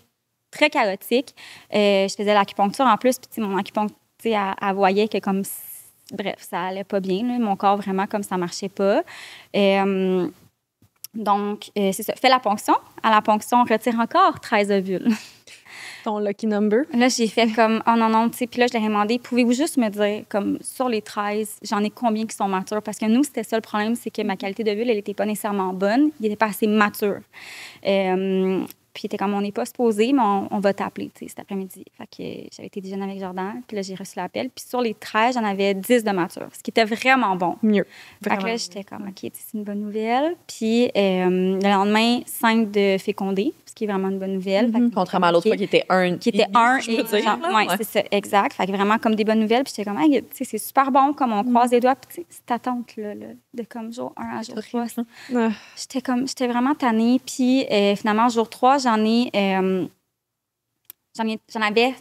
Très chaotique. Je faisais l'acupuncture en plus. Puis mon acupuncture, elle voyait que comme... Bref, ça allait pas bien. Là. Mon corps, vraiment, comme ça marchait pas. Donc, c'est ça. Fais la ponction. À la ponction, on retire encore 13 ovules. Ton lucky number. Là, j'ai fait comme, oh non, non, tu sais. Puis là, je leur ai demandé, pouvez-vous juste me dire, comme, sur les 13, j'en ai combien qui sont matures? Parce que nous, c'était ça le problème, c'est que ma qualité d'ovule, elle n'était pas nécessairement bonne. Il n'était pas assez mature. Puis il était comme, on n'est pas supposé, mais on va t'appeler, tu sais, cet après-midi. Fait que j'avais été déjeuner avec Jordan, puis là, j'ai reçu l'appel. Puis sur les 13, j'en avais 10 de mature, ce qui était vraiment bon. Mieux. Fait que là, j'étais comme, OK, c'est une bonne nouvelle. Puis le lendemain, 5 de fécondés, ce qui est vraiment une bonne nouvelle. Fait que, Contrairement à l'autre fois qui était un. Qui était un je peux et dire. Oui, c'est ça, exact. Fait que vraiment comme des bonnes nouvelles. Puis j'étais comme, hey, tu sais, c'est super bon, comme on croise les doigts. Puis tu sais, cette attente-là, de comme jour 1 à jour 3. J'étais vraiment tannée. Puis finalement, jour 3, j'en avais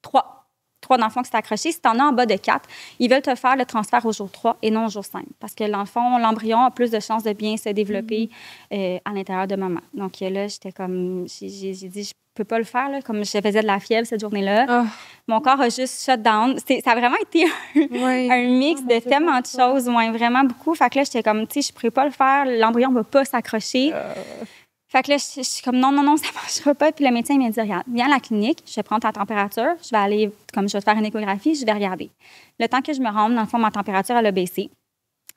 3. 3 d'enfants qui s'étaient accrochés. Si tu en as en bas de 4, ils veulent te faire le transfert au jour 3 et non au jour 5. Parce que, dans le fond, l'embryon a plus de chances de bien se développer à l'intérieur de maman. Donc là, j'étais comme... J'ai dit, je peux pas le faire. Là, comme je faisais de la fièvre cette journée-là. Mon corps a juste shut down. Ça a vraiment été un mix de tellement de choses. Vraiment beaucoup. Fait que là, j'étais comme, tu sais, je pourrais pas le faire. L'embryon va pas s'accrocher. Fait que là, je suis comme non, ça marchera pas. Puis le médecin il m'a dit, regarde, viens à la clinique, je vais prendre ta température, je vais aller, comme je vais te faire une échographie, je vais regarder. Le temps que je me rende, dans le fond, ma température, elle a baissé.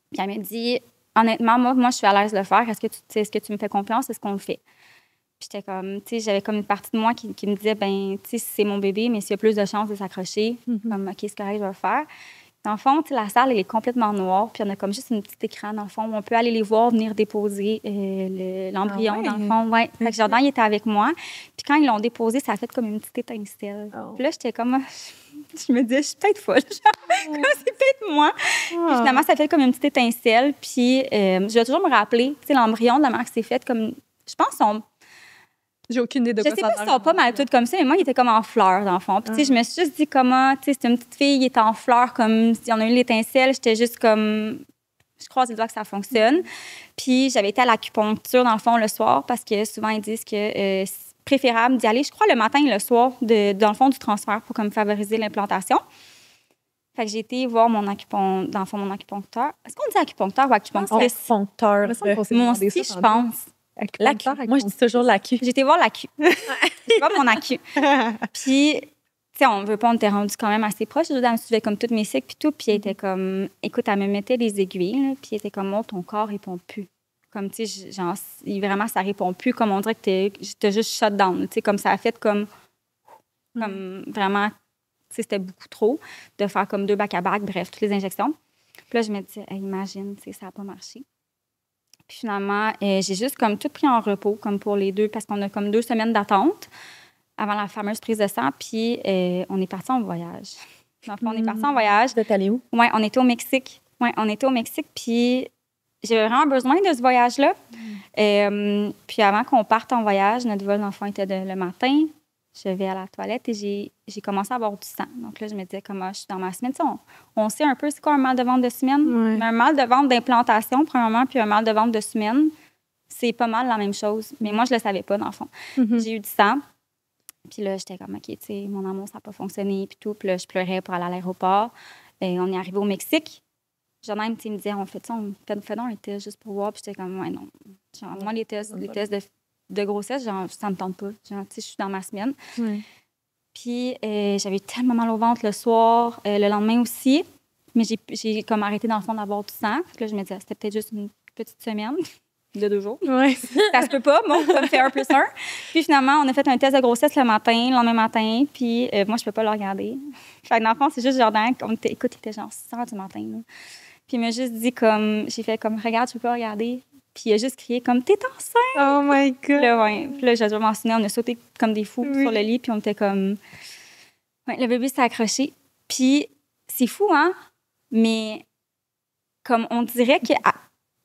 Puis elle m'a dit, honnêtement, moi, je suis à l'aise de le faire. Est-ce que tu me fais confiance? Est-ce qu'on le fait? Puis j'étais comme, tu sais, j'avais comme une partie de moi qui me disait, ben, tu sais, c'est mon bébé, mais s'il y a plus de chances de s'accrocher, comme, OK, c'est correct, je vais le faire. Dans le fond, la salle, elle est complètement noire. Puis on a comme juste un petit écran, dans le fond, où on peut aller les voir venir déposer l'embryon, dans le fond. Ouais. Fait que Jordan, il était avec moi. Puis quand ils l'ont déposé, ça a fait comme une petite étincelle. Puis là, j'étais comme... Je me disais, je suis peut-être folle. C'est peut-être moi. Puis finalement, ça a fait comme une petite étincelle. Puis je vais toujours me rappeler, tu sais, l'embryon de la mère qui s'est fait comme... Je pense J'ai aucune idée de quoi je sais pas si sont pas mal toutes comme ça, mais moi, il était comme en fleurs, dans le fond. Puis, tu sais, je me suis juste dit comment, tu sais, c'était une petite fille, il était en fleurs, comme si on a eu l'étincelle. J'étais juste comme, je croise les doigts que ça fonctionne. Puis, j'avais été à l'acupuncture, dans le fond, le soir, parce que souvent, ils disent que c'est préférable d'y aller, je crois, le matin et le soir, dans le fond, du transfert pour comme favoriser l'implantation. Fait que j'ai été voir mon acupuncteur. Est-ce qu'on dit acupuncteur ou acupunctrice? Acupuncteur. Moi aussi, je pense. Moi, je dis toujours l'acu. J'ai été voir l'acu. J'ai été voir mon acu. Puis, tu sais, on était rendu quand même assez proche. Elle me suivait comme toutes mes cycles, puis tout. Puis, elle était comme, écoute, elle me mettait les aiguilles, là, puis elle était comme, oh, ton corps répond plus. Comme, tu sais, genre, vraiment, ça répond plus. Comme on dirait que t'as juste shut down. Tu sais, comme ça a fait comme. Comme vraiment, tu sais, c'était beaucoup trop de faire comme 2 back-à-back, bref, toutes les injections. Puis là, je me disais, hey, imagine, tu sais, ça n'a pas marché. Puis finalement, j'ai juste comme tout pris en repos, comme pour les 2, parce qu'on a comme 2 semaines d'attente avant la fameuse prise de sang. Puis on est parti en voyage. Donc, on est parti en voyage. Vous êtes allé où? Oui, on était au Mexique. Oui, on était au Mexique, puis j'avais vraiment besoin de ce voyage-là. Puis avant qu'on parte en voyage, notre vol, d'enfant était le matin. Je vais à la toilette et j'ai commencé à avoir du sang. Donc là, je me disais, comment je suis dans ma semaine. Tu sais, on sait un peu c'est quoi un mal de ventre de semaine. Ouais. Mais un mal de ventre d'implantation, premièrement, puis un mal de ventre de semaine, c'est pas mal la même chose. Mais moi, je le savais pas, dans le fond. J'ai eu du sang. Puis là, j'étais comme, OK, tu sais, mon amour, ça n'a pas fonctionné, puis tout. Puis là, je pleurais pour aller à l'aéroport. Et on est arrivé au Mexique. Jean-même, tu sais, il me disait, on fait donc un test juste pour voir. Puis j'étais comme, ouais, non. Genre, moi, les tests de grossesse, genre, ça me tente pas. Genre, tu sais, je suis dans ma semaine. Ouais. Puis j'avais tellement mal au ventre le soir, le lendemain aussi. Mais j'ai comme arrêté, dans le fond, d'avoir du sang. Puis là, je me disais, c'était peut-être juste une petite semaine de 2 jours. Ouais. Ça se peut pas, bon, ça me fait 1+1. Puis finalement, on a fait un test de grossesse le lendemain matin, puis moi, je peux pas le regarder. Fait que dans le fond, c'est juste Jordan, écoute, il était genre 6 heures du matin, là. Puis il m'a juste dit comme, j'ai fait comme, regarde, je peux pas regarder. Puis il a juste crié comme, t'es enceinte! Oh my Puis God! là, ouais. Puis là, j'ai toujours mentionné, on a sauté comme des fous sur le lit, puis on était comme, ouais, le bébé s'est accroché. Puis c'est fou, hein? Mais comme on dirait que,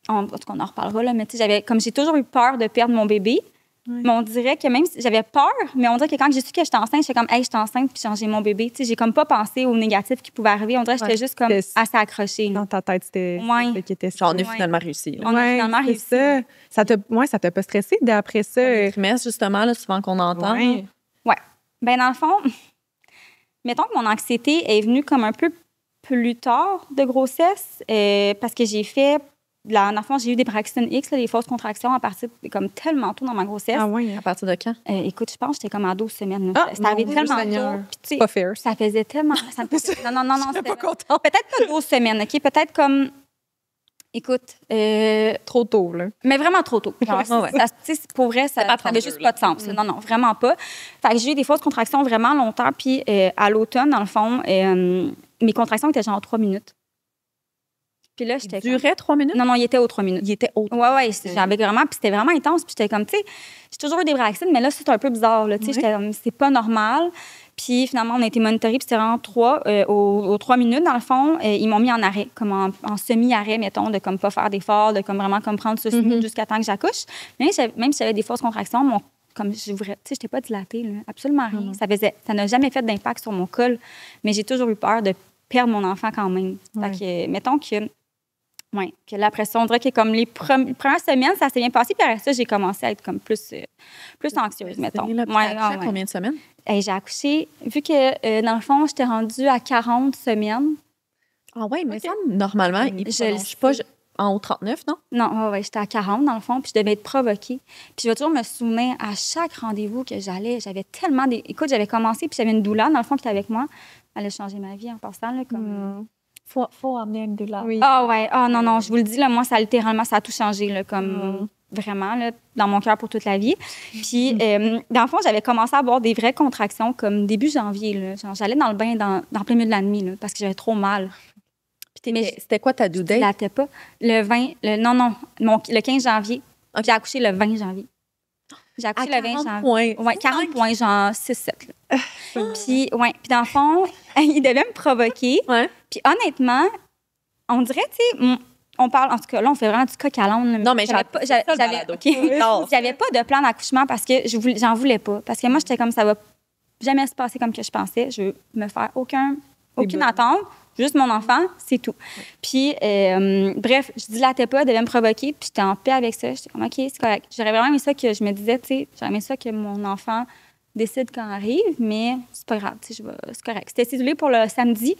en tout cas, on en reparlera, là, mais tu sais, j'ai toujours eu peur de perdre mon bébé. Ouais. Mais on dirait que même si j'avais peur, mais on dirait que quand j'ai su que j'étais enceinte, j'étais comme, hey, j'étais enceinte, puis j'ai mon bébé. Tu sais, j'ai comme pas pensé au négatif qui pouvait arriver. On dirait que j'étais juste comme C'était- assez accrochée. là. Dans ta tête, c'était Ouais. ce qui était Genre, on a Ouais. finalement réussi. Là. On a finalement c'est réussi. ça. Ça t'a pas stressé d'après ça? Le trimestre, justement, là, souvent qu'on entend. Ouais. Ben dans le fond, mettons que mon anxiété est venue comme un peu plus tard de grossesse, parce que j'ai fait, dans le fond, j'ai eu des Braxton X, là, des fausses contractions à partir de comme tellement tôt dans ma grossesse. Ah ouais. À partir de quand? Écoute, je pense que j'étais comme à 12 semaines. là. Ah, Ça arrivait mon tellement Dieu Seigneur. tôt. Puis, tu sais, Pas fair. ça faisait tellement... Non, J'étais c'était pas contente. peut-être pas 12 semaines, OK? Peut-être comme... Écoute, Trop tôt, là. mais vraiment trop tôt. Genre, Ouais. tu sais, pour vrai, ça pas à n'avait 32, juste là. pas de sens. Non, vraiment pas. Fait que j'ai eu des fausses contractions vraiment longtemps. Puis à l'automne, dans le fond, mes contractions étaient genre 3 minutes. Puis là, j'étais comme... Durait 3 minutes? Non, il était aux 3 minutes. Il était haut. Ouais, j'avais vraiment... Puis c'était vraiment intense. Puis j'étais comme, tu sais, j'ai toujours eu des Braxton, mais là, c'est un peu bizarre, là. Tu sais, j'étais comme, c'est pas normal. Puis finalement, on a été monitorés, puis c'était vraiment 3 minutes, dans le fond. Ils m'ont mis en arrêt, comme en semi-arrêt, mettons, de comme pas faire d'efforts, de comme vraiment comme prendre 6 minutes jusqu'à temps que j'accouche. Mais même si j'avais des fausses contractions, comme j'ouvrais, tu sais, j'étais pas dilatée, là, absolument rien. Ça n'a jamais fait d'impact sur mon col, mais j'ai toujours eu peur de perdre mon enfant quand même. Fait que, mettons que... Oui, que là, après ça, on dirait que comme les premières semaines, ça s'est bien passé. Puis après ça, j'ai commencé à être comme plus anxieuse, mettons. Ouais, combien de semaines? Et j'ai accouché, vu que dans le fond, j'étais rendue à 40 semaines. Ah oui, mais ça, normalement, il Je le prolonge pas en haut 39, non? Non, j'étais à 40 dans le fond, puis je devais être provoquée. Puis je vais toujours me souvenir, à chaque rendez-vous que j'allais, j'avais tellement des... Écoute, j'avais commencé, puis j'avais une doula, dans le fond, qui était avec moi. Elle a changé ma vie en passant, là, comme... Faut amener une douleur. Oui. Ah ouais, non, je vous le dis, là, moi, ça littéralement, ça a tout changé, là, comme vraiment, là, dans mon cœur pour toute la vie. Puis, dans le fond, j'avais commencé à avoir des vraies contractions comme début janvier, là. Genre, j'allais dans le bain dans plein milieu de la nuit, là, parce que j'avais trop mal. Mais c'était quoi ta due Je date? dilatais pas. Le 15 janvier. Ok. J'ai accouché le 20 janvier. J'ai accouché le 20 janvier. points. Ouais, 40 points, genre 6-7. Puis dans le fond, il devait me provoquer. Ouais. Puis honnêtement, on dirait, tu sais, on parle, en tout cas, là, on fait vraiment du coq à l'âne. Non, mais j'avais pas, c'est ça, le j'avais, balado. OK. Non. J'avais pas de plan d'accouchement parce que j'en voulais pas. Parce que moi, j'étais comme, ça va jamais se passer comme que je pensais. Je veux me faire aucune attente. Juste mon enfant, c'est tout. Puis, bref, je dilatais pas, devait me provoquer, puis j'étais en paix avec ça. J'étais comme, OK, c'est correct. J'aurais vraiment aimé ça que je me disais, tu sais, j'aurais aimé ça que mon enfant décide quand arrive, mais c'est pas grave, tu sais, c'est correct. C'était cédulé pour le samedi,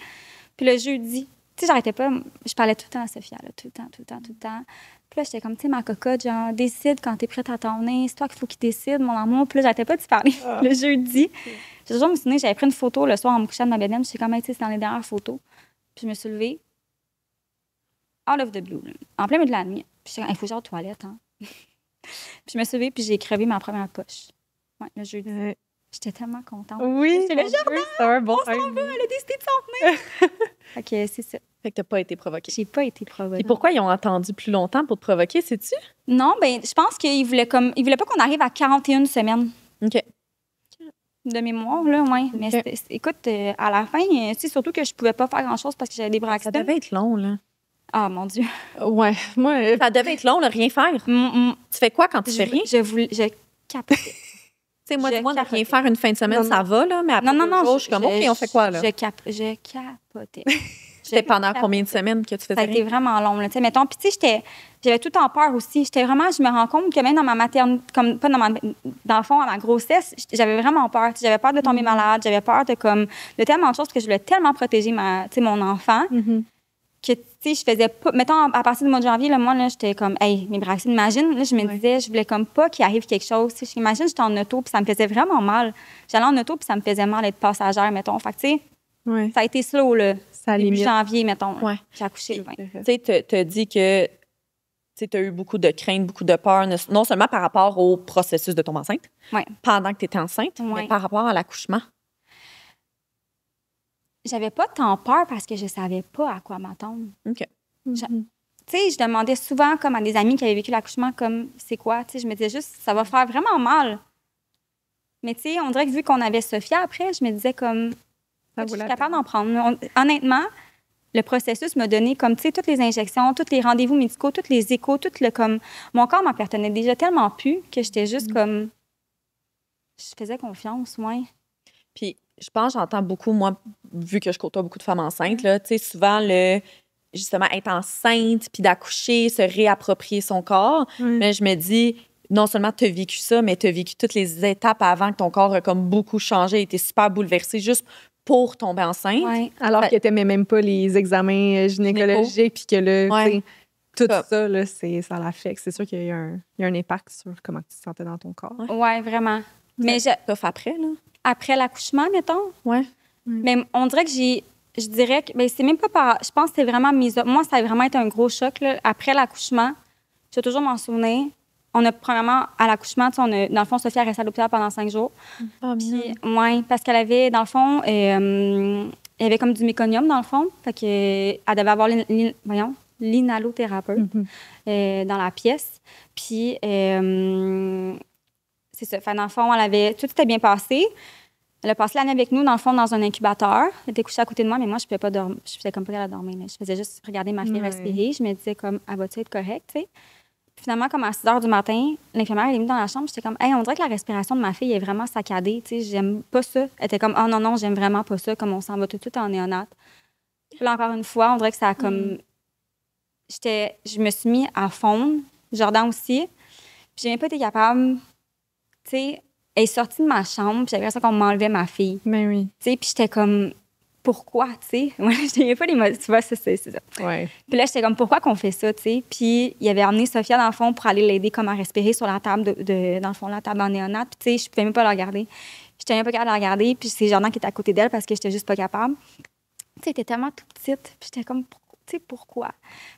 puis le jeudi, tu sais, j'arrêtais pas, je parlais tout le temps à Sophia, là, tout le temps. Puis là, j'étais comme, tu sais, ma cocotte, genre, décide quand t'es prête à tourner, c'est toi qu'il faut qu'il décide, mon amour. Puis là, j'arrêtais pas de parler le jeudi. J'ai toujours me souvenir, j'avais pris une photo le soir en me couchant de ma bédaine, j'étais comme, tu sais, c'est dans les dernières photos. Puis je me suis levée, out of the blue, là, en plein milieu de la nuit. Puis j'étais comme, il faut que j'aille aux toilettes, hein. Puis je me suis levée, puis j'ai crevé ma première poche. Ouais, le jeudi. J'étais tellement contente. Oui, C'est le mon Dieu, jardin! c'est un bon Elle timing. a décidé de s'en tenir. OK, c'est ça. Fait que t'as pas été provoquée. J'ai pas été provoquée. Et pourquoi ils ont attendu plus longtemps pour te provoquer, sais-tu? Non, ben je pense qu'ils voulaient pas qu'on arrive à 41 semaines OK. de mémoire, là, ouais. Mais OK. écoute, à la fin, tu sais, surtout que je pouvais pas faire grand-chose parce que j'avais des Ça braxtons. devait être long, là. Ah, mon Dieu. Ouais, moi, Ça devait être long, là, rien faire. Tu fais quoi quand tu fais rien? Je capotais. Tu sais, moi, je dis-moi, de capotais. rien faire une fin de semaine, Non, ça va, là, mais après Non, 2 jours, je suis comme, OK, on fait quoi, là? Je capotais. C'était pendant combien de semaines que tu faisais Ça a été rien? vraiment long, là, tu sais, mettons. Puis, tu sais, j'avais tout en peur aussi. Je me rends compte que même dans ma maternité, comme pas dans le fond, à ma grossesse, j'avais vraiment peur. Tu sais, j'avais peur de tomber malade, j'avais peur de tellement de choses parce que je voulais tellement protéger tu sais, mon enfant que, tu sais, je faisais pas. Mettons, à partir du mois de janvier, là, moi, là, j'étais comme, hey, mes braxines, imagine, là, je me disais, je voulais comme pas qu'il arrive quelque chose. Tu sais, j'imagine, j'étais en auto, puis ça me faisait vraiment mal. J'allais en auto, puis ça me faisait mal d'être passagère, mettons. Fait que, tu sais, ouais, ça a été slow, là. ça Début limite. janvier, mettons. Ouais. J'ai accouché le 20. Tu sais, t'as dit que tu as eu beaucoup de craintes, beaucoup de peur, non seulement par rapport au processus de tomber enceinte, Ouais. pendant que tu étais enceinte, Ouais. mais par rapport à l'accouchement. J'avais pas tant peur parce que je savais pas à quoi m'attendre. OK. Tu sais, je demandais souvent comme à des amis qui avaient vécu l'accouchement comme c'est quoi, tu sais, je me disais juste ça va faire vraiment mal. Mais tu sais, on dirait que vu qu'on avait Sophia après, je me disais comme Ça je vaut suis la capable d'en prendre. Honnêtement, le processus m'a donné comme tu sais toutes les injections, tous les rendez-vous médicaux, tous les échos, tout le comme mon corps m'appartenait déjà tellement plus que j'étais juste comme je faisais confiance, ouais. Puis, je pense, j'entends beaucoup, moi, vu que je côtoie beaucoup de femmes enceintes, là, tu sais, souvent, justement, être enceinte, puis d'accoucher, se réapproprier son corps. Mais je me dis, non seulement tu as vécu ça, mais tu as vécu toutes les étapes avant que ton corps a comme beaucoup changé, été super bouleversé juste pour tomber enceinte. Ouais. Alors Fait- que t'aimais même pas les examens gynécologiques, puis que là, Ouais. tu sais, tout Comme- ça, là, ça l'affecte. C'est sûr qu'il y a un impact sur comment tu te sentais dans ton corps. Ouais, vraiment. Mais Tough après, là. après l'accouchement, mettons, Ouais. mais on dirait que je dirais que, ben c'est même pas par, je pense que c'est vraiment moi, ça a vraiment été un gros choc, là. Après l'accouchement, je vais toujours m'en souvenir. On a, premièrement, à l'accouchement, tu sais, dans le fond, Sophie a resté à l'hôpital pendant 5 jours. Puis, ouais, parce qu'elle avait, dans le fond, il y avait comme du méconium, dans le fond. Fait que, elle devait avoir l'inhalothérapeute dans la pièce. Puis, c'est ça. Fait, dans le fond, tout s'était bien passé. Elle a passé l'année avec nous, dans le fond, dans un incubateur. Elle était couchée à côté de moi, mais moi, je pouvais pas dormir. Je faisais comme pas qu'elle dormir. Je faisais juste regarder ma fille respirer. Je me disais, comme, elle va-tu être correcte, tu sais? Puis finalement, comme à 6 h du matin, l'infirmière, elle est venue dans la chambre. J'étais comme, hey, on dirait que la respiration de ma fille est vraiment saccadée, tu sais, j'aime pas ça. Elle était comme, oh non, j'aime vraiment pas ça, comme on s'en va tout de suite en néonate. Puis là, encore une fois, on dirait que ça a comme. Je me suis mis à fondre, Jordan aussi. Puis j'ai même pas été capable, tu sais, elle est sortie de ma chambre, puis j'avais l'impression qu'on m'enlevait ma fille. Mais oui. Tu sais, puis j'étais comme, pourquoi, tu sais? Moi, je n'avais pas les mots, tu vois, c'est ça. Ouais. Puis là, j'étais comme, pourquoi qu'on fait ça, tu sais? Puis il avait emmené Sophia, dans le fond, pour aller l'aider comme à respirer sur la table, dans le fond, la table en néonate. Puis tu sais, je pouvais même pas la regarder. J'étais même pas capable de la regarder, puis c'est Jordan qui était à côté d'elle parce que j'étais juste pas capable. Tu sais, elle était tellement toute petite, puis j'étais comme, tu sais, pourquoi?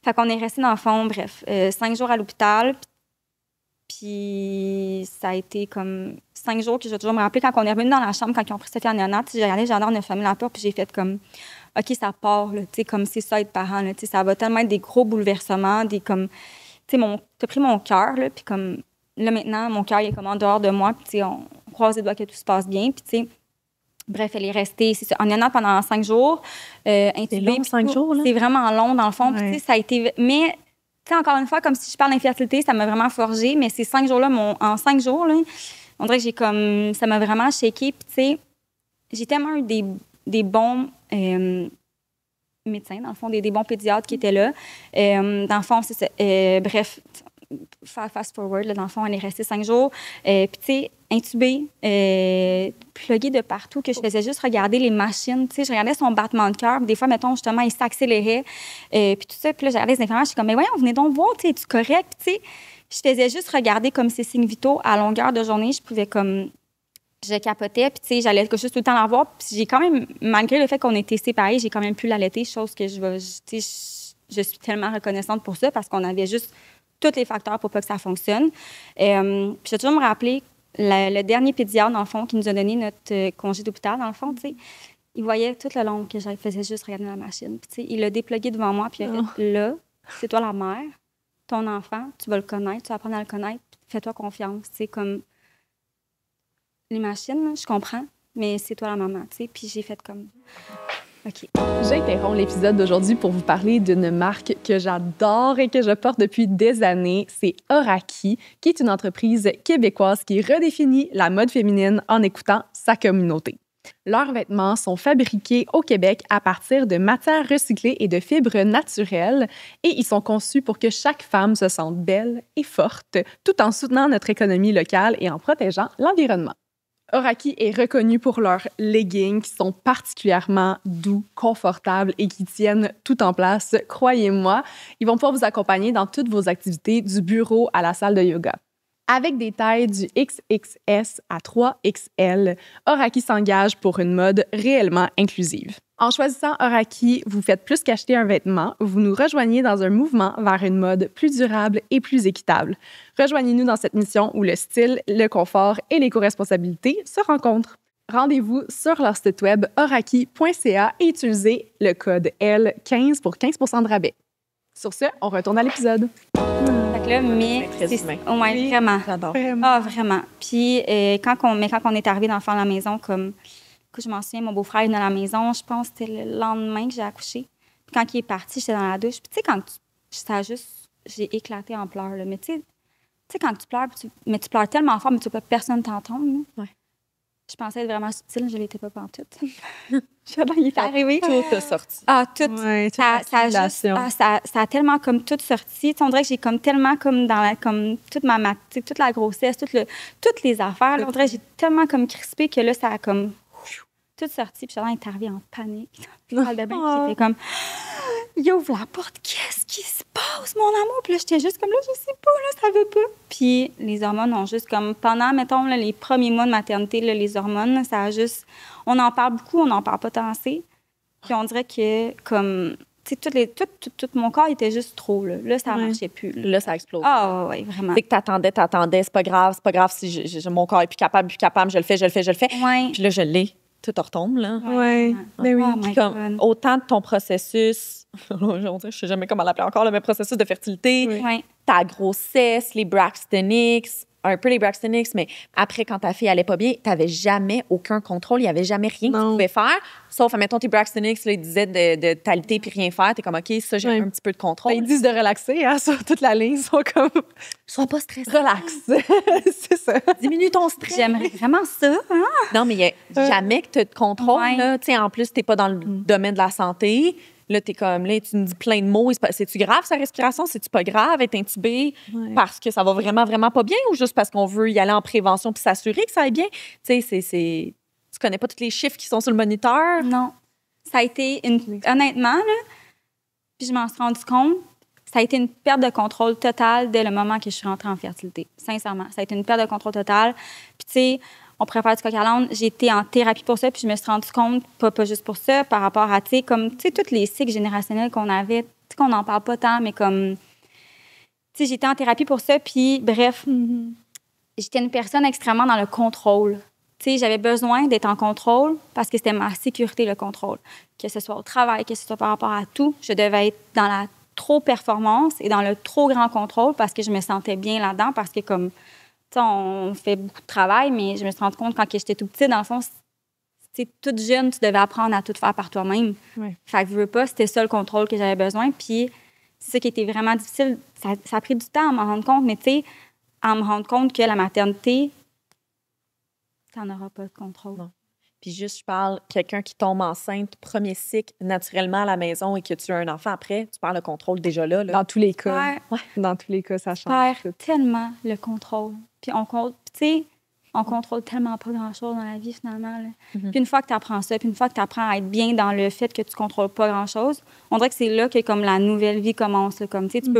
Fait qu'on est resté dans le fond, bref, 5 jours à l'hôpital. Puis ça a été comme 5 jours que je vais toujours me rappeler quand on est revenu dans la chambre, quand ils ont pris Sophie en néonate. J'ai regardé Jordan, on a fermé la porte, puis j'ai fait comme, OK, ça part, là, tu sais, comme c'est ça être parent, là, tu sais, ça va tellement être des gros bouleversements, des comme, tu sais, t'as pris mon cœur, là, puis comme, là, maintenant, mon cœur, il est comme en dehors de moi, puis tu sais, on croise les doigts que tout se passe bien, puis tu sais, bref, elle est restée, c'est ça, en néonate pendant 5 jours, intubée. C'est long, 5 jours, là. C'est vraiment long, dans le fond, puis Ouais. tu sais, ça a été, mais, tu sais, encore une fois, comme si je parle d'infertilité, ça m'a vraiment forgé, mais ces 5 jours-là, en 5 jours, là, on dirait que j'ai comme, ça m'a vraiment shaké, puis tu sais, j'ai tellement eu des bons médecins, dans le fond, des bons pédiatres qui étaient là. Dans le fond, c'est ça. Bref, fast forward, là, dans le fond, elle est restée 5 jours. Puis, tu sais, intubée, pluguée de partout, que je faisais juste regarder les machines. Tu sais, je regardais son battement de cœur. Des fois, mettons, justement, il s'accélérait. Puis tout ça. Puis là, j'ai regardé les infirmières. Je suis comme, mais voyons, venez donc voir, tu sais, es-tu correct? Puis, tu sais, je faisais juste regarder comme ces signes vitaux à longueur de journée. Je pouvais comme. Je capotais, puis tu sais, j'allais juste tout le temps la voir. Puis j'ai quand même, malgré le fait qu'on était séparés, j'ai quand même pu l'allaiter, chose que je suis tellement reconnaissante pour ça parce qu'on avait juste tous les facteurs pour pas que ça fonctionne. Puis j'ai toujours me rappeler, le dernier pédiatre, dans le fond, qui nous a donné notre congé d'hôpital, dans le fond, tu sais, il voyait tout le long que je faisais juste regarder la machine. Puis, tu sais, il l'a déplugué devant moi, puis il a fait, là, c'est toi la mère, ton enfant, tu vas le connaître, tu vas apprendre à le connaître, fais-toi confiance, tu sais, comme les machines, je comprends, mais c'est toi la maman, tu sais. Puis j'ai fait comme, OK. J'interromps l'épisode d'aujourd'hui pour vous parler d'une marque que j'adore et que je porte depuis des années. C'est Oraki, qui est une entreprise québécoise qui redéfinit la mode féminine en écoutant sa communauté. Leurs vêtements sont fabriqués au Québec à partir de matières recyclées et de fibres naturelles et ils sont conçus pour que chaque femme se sente belle et forte tout en soutenant notre économie locale et en protégeant l'environnement. Oraki est reconnu pour leurs leggings qui sont particulièrement doux, confortables et qui tiennent tout en place. Croyez-moi, ils vont pouvoir vous accompagner dans toutes vos activités, du bureau à la salle de yoga. Avec des tailles du XXS à 3XL, Oraki s'engage pour une mode réellement inclusive. En choisissant Oraki, vous faites plus qu'acheter un vêtement, vous nous rejoignez dans un mouvement vers une mode plus durable et plus équitable. Rejoignez-nous dans cette mission où le style, le confort et l'éco-responsabilité se rencontrent. Rendez-vous sur leur site web oraki.ca et utilisez le code L15 pour 15 % de rabais. Sur ce, on retourne à l'épisode. Fait que là, mais C'est très humain. ouais, vraiment. J'adore. Ah, vraiment. Puis quand on est arrivé dans le fond à la maison, comme je m'en souviens, mon beau-frère est venu à la maison, je pense que c'était le lendemain que j'ai accouché. Puis quand il est parti, j'étais dans la douche. Puis tu sais, ça juste, j'ai éclaté en pleurs, là. Mais tu sais, quand tu pleures, mais tu pleures tellement fort, mais tu veux pas que personne t'entende, là. Ouais. Je pensais être vraiment subtile, je l'étais pas pantoute. Il est arrivé. Tout a sorti. Ah, tout. Ouais, Ça a tellement comme tout sorti. Tu sais, on dirait que j'ai comme tellement comme dans la, comme toute toute la grossesse, toutes les affaires. Là, on dirait que j'ai tellement comme crispé que là, ça a comme tout sorti. Puis Jordan est arrivé en panique. Dans le bain, puis il était comme, il ouvre la porte. Qu'est-ce qui se passe, mon amour? Puis là, j'étais juste comme là, je sais pas, là, ça veut pas. Puis les hormones ont juste comme, pendant, mettons, là, les premiers mois de maternité, là, les hormones, là, ça a juste, on en parle beaucoup, on n'en parle pas tant assez. Puis on dirait que, comme, tu sais, tout mon corps était juste trop, là. Là, ça marchait plus. Là, ça explose. Ah, oui, vraiment. C'est que t'attendais, c'est pas grave si mon corps est plus capable, je le fais. Ouais. Puis là, je l'ai. Tout retombe, là. Ouais. Ben oui. Oh my Puis comme, God. autant de ton processus, je sais jamais comment l'appeler encore, mais processus de fertilité, Oui. Ouais. ta grossesse, les Braxton Hicks, un peu les Braxton Hicks, mais après, quand ta fille allait pas bien, t'avais jamais aucun contrôle, il y avait jamais rien que tu Non. pouvais faire, sauf, admettons, tes Braxton Hicks, là, ils disaient de t'aliter puis rien faire, t'es comme, OK, ça, j'ai Ouais. un petit peu de contrôle. Ben, ils disent de relaxer, hein, sur toute la ligne. Ils sont comme, Sois pas stressé. relax. C'est ça. Diminue ton stress. J'aimerais vraiment ça. Hein? Non, mais il n'y a jamais que tu as de contrôle. Ouais. Là. Tu sais, en plus, tu n'es pas dans le domaine de la santé. Là, tu es comme, là, tu me dis plein de mots. C'est-tu grave, sa respiration? C'est-tu pas grave, être intubée Ouais. parce que ça va vraiment, vraiment pas bien ou juste parce qu'on veut y aller en prévention puis s'assurer que ça aille bien? Tu sais, tu connais pas tous les chiffres qui sont sur le moniteur. Non. Ça a été honnêtement, là, puis je m'en suis rendu compte, ça a été une perte de contrôle totale dès le moment que je suis rentrée en fertilité. Sincèrement, ça a été une perte de contrôle totale. Puis tu sais, on pourrait faire du coq à l'âne. J'ai été en thérapie pour ça, puis je me suis rendu compte, pas juste pour ça, par rapport à, tu sais, comme, tu sais, tous les cycles générationnels qu'on avait, tu sais, qu'on n'en parle pas tant, mais comme, tu sais, j'étais en thérapie pour ça, puis bref, j'étais une personne extrêmement dans le contrôle. Tu sais, j'avais besoin d'être en contrôle parce que c'était ma sécurité, le contrôle. Que ce soit au travail, que ce soit par rapport à tout, je devais être dans la trop performance et dans le trop grand contrôle parce que je me sentais bien là-dedans, parce que comme, tu sais, on fait beaucoup de travail, mais je me suis rendu compte quand j'étais tout petite, dans le fond, tu sais, toute jeune, tu devais apprendre à tout faire par toi-même. Ouais. Fait que je veux pas, c'était ça le contrôle que j'avais besoin. Puis c'est ça qui était vraiment difficile. Ça a pris du temps à m'en rendre compte, mais tu sais, à me rendre compte que la maternité, ça n'aura pas de contrôle. Non. Puis juste, je parle, quelqu'un qui tombe enceinte, premier cycle, naturellement à la maison et que tu as un enfant après, tu perds le contrôle déjà là. Dans tous les cas. Ouais. Dans tous les cas, ça Tu change. perds tellement le contrôle. Puis tu sais, on contrôle tellement pas grand-chose dans la vie, finalement. Là. Mhm. Puis une fois que tu apprends ça, puis une fois que tu apprends à être bien dans le fait que tu contrôles pas grand-chose, on dirait que c'est là que comme la nouvelle vie commence. Là, comme, tu sais, tu peux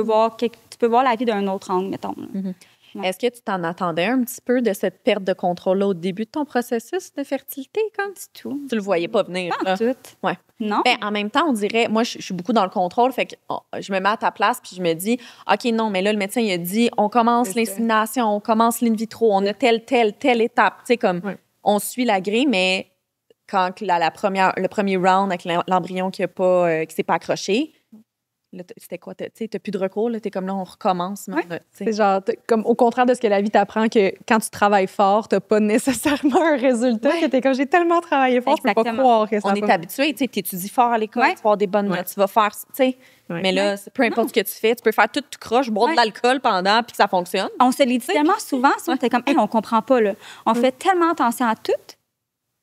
voir la vie d'un autre angle, mettons. Là. Mhm. Ouais. Est-ce que tu t'en attendais un petit peu de cette perte de contrôle-là au début de ton processus de fertilité? Comme Du tout. tu le voyais pas venir. Pas Là. en tout. Ouais. Non. Ben, en même temps, on dirait, moi, je suis beaucoup dans le contrôle, fait que je me mets à ta place, puis je me dis, OK, non, mais là, le médecin, il a dit, on commence C'est ça. l'insémination, on commence l'in vitro, on a telle étape. Tu sais, comme, on suit la grille, mais quand le premier round avec l'embryon qui s'est pas accroché, là, c'était quoi? Tu sais, t'as plus de recours, là, t'es comme là, on recommence. Ouais. C'est genre, comme au contraire de ce que la vie t'apprend, que quand tu travailles fort, t'as pas nécessairement un résultat, que t'es comme, j'ai tellement travaillé fort, je peux pas Exactement. croire que ça On va est pas. habitué, tu sais, t'étudies fort à l'école, Ouais. tu vas avoir des bonnes notes, tu vas faire, tu sais. Ouais. Mais là, peu importe ce que tu fais, tu peux faire tout croche, boire de l'alcool pendant, puis que ça fonctionne. On se les dit tellement souvent, si on était comme, hey, on comprend pas, là. On fait tellement attention à tout,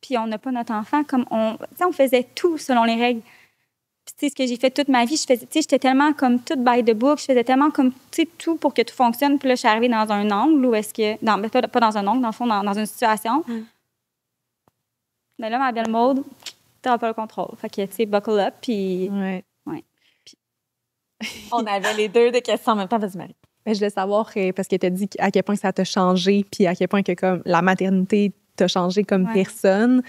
puis on n'a pas notre enfant comme on. Tu sais, on faisait tout selon les règles. Puis, tu sais, ce que j'ai fait toute ma vie, j'étais tellement comme toute by the book, je faisais tellement comme, tu sais, tout pour que tout fonctionne. Puis là, je suis arrivée dans un angle où est-ce que. Pas dans un angle, dans le fond, dans une situation. Mais là, ma belle Maude, t'auras pas le contrôle. Fait que, tu sais, buckle up, puis. Ouais. On avait les deux des questions en même temps. Vas-y, Marie. Mais je voulais savoir, parce que tu as dit à quel point ça t'a changé, puis à quel point que comme, la maternité t'a changé comme personne.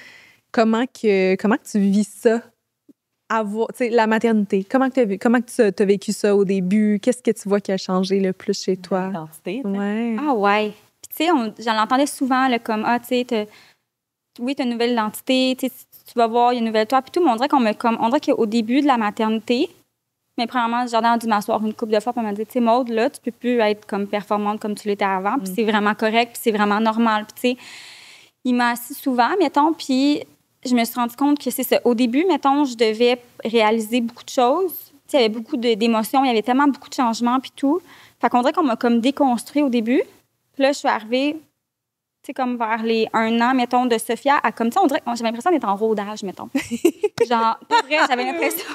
Comment que tu vis ça? La maternité, comment que tu as vécu ça au début? Qu'est-ce que tu vois qui a changé le plus chez toi? L'identité. Ouais. Ah ouais. Puis tu sais, j'en entendais souvent là, comme tu sais, t'as une nouvelle identité, tu sais, tu vas voir, il y a une nouvelle toi, puis tout, mais on dirait qu'au début de la maternité, mais premièrement, Jordan a dû m'asseoir une couple de fois pour me dire, tu sais, Maude, là, tu peux plus être comme performante comme tu l'étais avant, puis c'est vraiment correct, puis c'est vraiment normal. Puis tu sais, il m'a assis souvent, mettons, puis je me suis rendu compte que c'est ça. Au début, mettons, je devais réaliser beaucoup de choses. Tu sais, il y avait beaucoup d'émotions, il y avait tellement beaucoup de changements, puis tout. Fait qu'on dirait qu'on m'a comme déconstruit au début. Puis là, je suis arrivée, tu sais, comme vers les 1 an, mettons, de Sophia, à comme ça, on dirait que j'avais l'impression d'être en rodage, mettons. Genre, pour vrai, j'avais l'impression.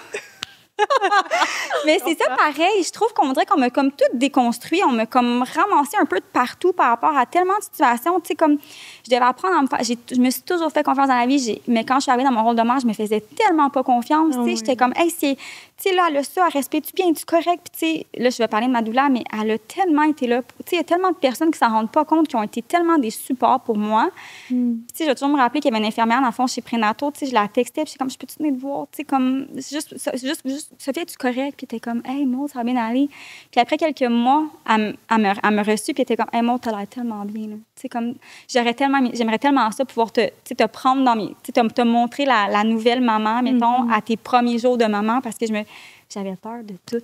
Mais c'est ça pareil. Je trouve qu'on dirait qu'on m'a comme tout déconstruit. On m'a comme ramassé un peu de partout par rapport à tellement de situations. Tu sais, comme je devais apprendre à me faire. Je me suis toujours fait confiance dans la vie. Mais quand je suis arrivée dans mon rôle de mère, je me faisais tellement pas confiance. Tu sais, j'étais comme, hey, tu sais, là, elle a ça, elle respecte-tu bien, es-tu correct? Puis, tu sais, là, je vais parler de ma doula, mais elle a tellement été là. Tu sais, il y a tellement de personnes qui s'en rendent pas compte, qui ont été tellement des supports pour moi. Puis, tu sais, je vais toujours me rappeler qu'il y avait une infirmière, dans le fond, chez Prénato. Tu sais, je la textais, puis je suis comme, je peux-tu venir te voir? Tu sais, comme, c'est juste, Sophie, es-tu correct? Puis, t'es comme, hey, Maud, ça va bien aller. Puis, après quelques mois, elle me reçut, puis elle était comme, hey, Maud, t'as l'air tellement bien, là. Tu sais, comme, j'aimerais tellement ça, pouvoir te prendre dans mes. Tu sais, te montrer la nouvelle maman, mettons, à tes premiers jours de maman, parce que j'avais peur de tout.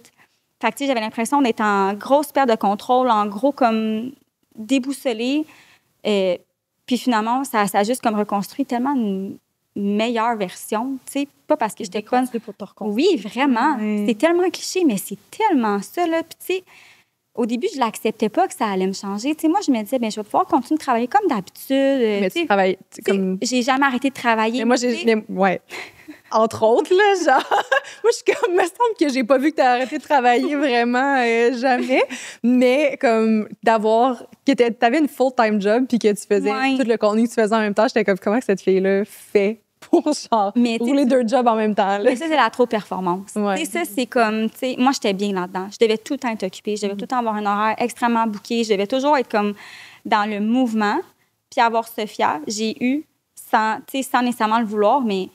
Fait que, tu sais, j'avais l'impression d'être en grosse perte de contrôle, en gros, comme déboussolée. Puis finalement, ça a juste comme reconstruit tellement une meilleure version, tu sais, pas parce que j'étais conne. Pour te reconstruire. Oui, vraiment. Ouais. C'est tellement cliché, mais c'est tellement ça, là. Puis, tu sais, au début, je l'acceptais pas que ça allait me changer. Tu sais, moi, je me disais, bien, je vais pouvoir continuer de travailler comme d'habitude. Mais Tu sais, tu travailles tu sais, comme. j'ai jamais arrêté de travailler. Mais moi, tu sais. ouais. Entre autres, là, genre, moi, je suis comme, me semble que j'ai pas vu que t'as arrêté de travailler vraiment jamais, mais comme que t'avais une full-time job puis que tu faisais Ouais. tout le contenu que tu faisais en même temps, j'étais comme, comment que cette fille-là fait pour, genre, Mais, tu sais, rouler 2 jobs en même temps, là? Mais ça, c'est la trop performance. Ouais. Tu sais, ça, c'est comme, tu sais, moi, j'étais bien là-dedans. Je devais tout le temps être occupée. Je devais tout le temps avoir un horaire extrêmement booké. Je devais toujours être comme dans le mouvement. Puis avoir Sophia, j'ai eu, sans nécessairement le vouloir, mais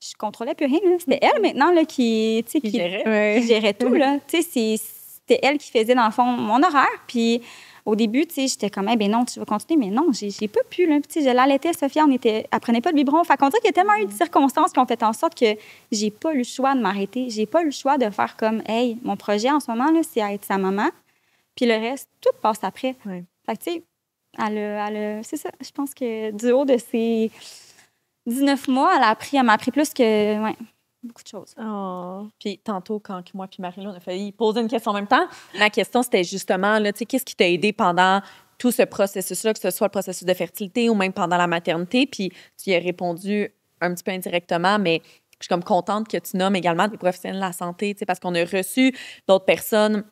je contrôlais plus rien, là. C'était elle, maintenant, là, qui gérait. Ouais. qui gérait tout, là. Tu sais, c'était elle qui faisait, dans le fond, mon horaire. Puis au début, tu sais, j'étais comme, eh ben non, tu vas continuer. Mais non, j'ai pas pu, là. Puis, tu sais, je l'allaitais, Sophia, elle prenait pas le biberon. Fait qu'on dirait qu'il y a tellement eu de circonstances qui ont fait en sorte que j'ai pas eu le choix de m'arrêter. J'ai pas eu le choix de faire comme, hey, mon projet en ce moment, là, c'est être sa maman. Puis le reste, tout passe après. Ouais. Fait que, tu sais, c'est ça. Je pense que du haut de ses 19 mois, elle m'a appris plus que, ouais, beaucoup de choses. Oh. Puis tantôt, quand moi puis Marie-Lou, on a failli poser une question en même temps, la question, c'était justement, là, tu sais, qu'est-ce qui t'a aidé pendant tout ce processus-là, que ce soit le processus de fertilité ou même pendant la maternité? Puis tu y as répondu un petit peu indirectement, mais je suis comme contente que tu nommes également des professionnels de la santé, tu sais, parce qu'on a reçu d'autres personnes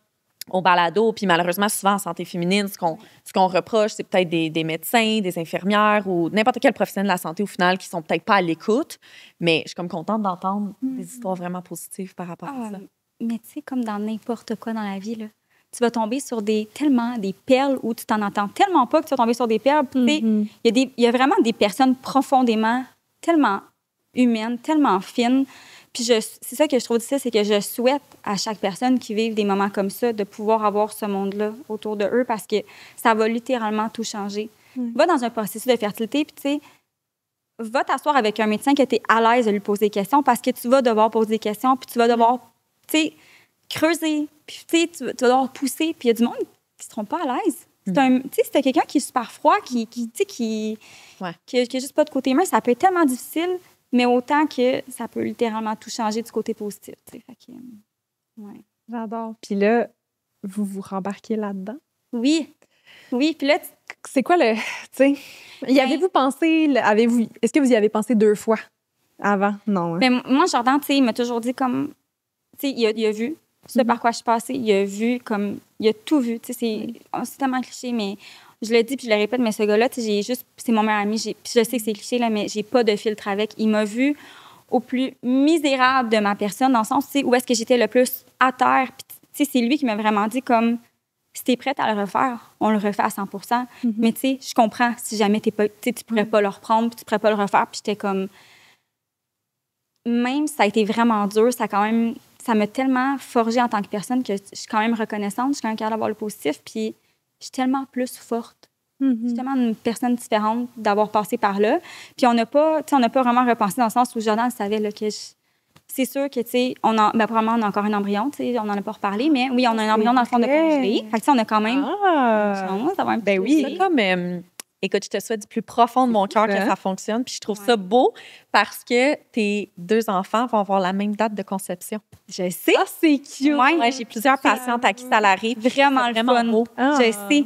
au balado, puis malheureusement, souvent en santé féminine, ce qu'on reproche, c'est peut-être des médecins, des infirmières ou n'importe quel professionnel de la santé au final qui sont peut-être pas à l'écoute, mais je suis comme contente d'entendre des histoires vraiment positives par rapport à ça. Mais tu sais, comme dans n'importe quoi dans la vie, là, tu vas tomber sur tellement des perles où tu t'en entends tellement pas que tu vas tomber sur des perles. Puis, tu sais, il y a vraiment des personnes profondément tellement humaines, tellement fines. Puis c'est ça que je trouve difficile, c'est que je souhaite à chaque personne qui vive des moments comme ça de pouvoir avoir ce monde-là autour de eux parce que ça va littéralement tout changer. Va dans un processus de fertilité, puis tu sais, va t'asseoir avec un médecin que tu es à l'aise de lui poser des questions parce que tu vas devoir poser des questions, puis tu vas devoir, tu sais, creuser, puis tu sais, tu vas devoir pousser, puis il y a du monde qui ne seront pas à l'aise. Tu sais, si t'as quelqu'un qui est super froid, qui a juste pas de côté humain, ça peut être tellement difficile, mais autant que ça peut littéralement tout changer du côté positif. Fait que, ouais. J'adore. Puis là, vous vous rembarquez là-dedans? Oui. Oui, puis là... C'est quoi le... Tu sais, y avez-vous pensé... Est-ce que vous y avez pensé 2 fois avant? Non. Hein? Mais moi, Jordan, tu sais, il m'a toujours dit comme... Tu sais, il a vu ce par quoi je suis passée. Il a vu comme... Il a tout vu. Tu sais, c'est tellement cliché, mais... Je le dis puis je le répète, mais ce gars-là, c'est mon meilleur ami. Puis je sais que c'est cliché, là, mais j'ai pas de filtre avec. Il m'a vu au plus misérable de ma personne, dans le sens, tu sais, où est-ce que j'étais le plus à terre. Puis, tu sais, c'est lui qui m'a vraiment dit comme, si t'es prête à le refaire, on le refait à 100%. Mais tu sais, je comprends si jamais tu pourrais pas le reprendre, puis tu pourrais pas le refaire. Puis j'étais comme, même si ça a été vraiment dur, ça m'a tellement forgée en tant que personne que je suis quand même reconnaissante. Je suis quand même capable d'avoir le positif. Puis je suis tellement plus forte. Je suis tellement une personne différente d'avoir passé par là. Puis on n'a pas vraiment repensé dans le sens où Jordan savait là, que c'est sûr que, tu sais, probablement, on a encore un embryon, tu sais, on n'en a pas reparlé, mais oui, on a un embryon dans le fond de congelé. Fait que, on a quand même... ça va un ben oui, c'est comme... écoute, je te souhaite du plus profond de mon cœur que ça fonctionne. Puis je trouve ça beau parce que tes 2 enfants vont avoir la même date de conception. Je sais. Ah, c'est cute! Ouais, j'ai plusieurs patientes à qui ça l'arrive. Vraiment le fun. Beau. Je sais.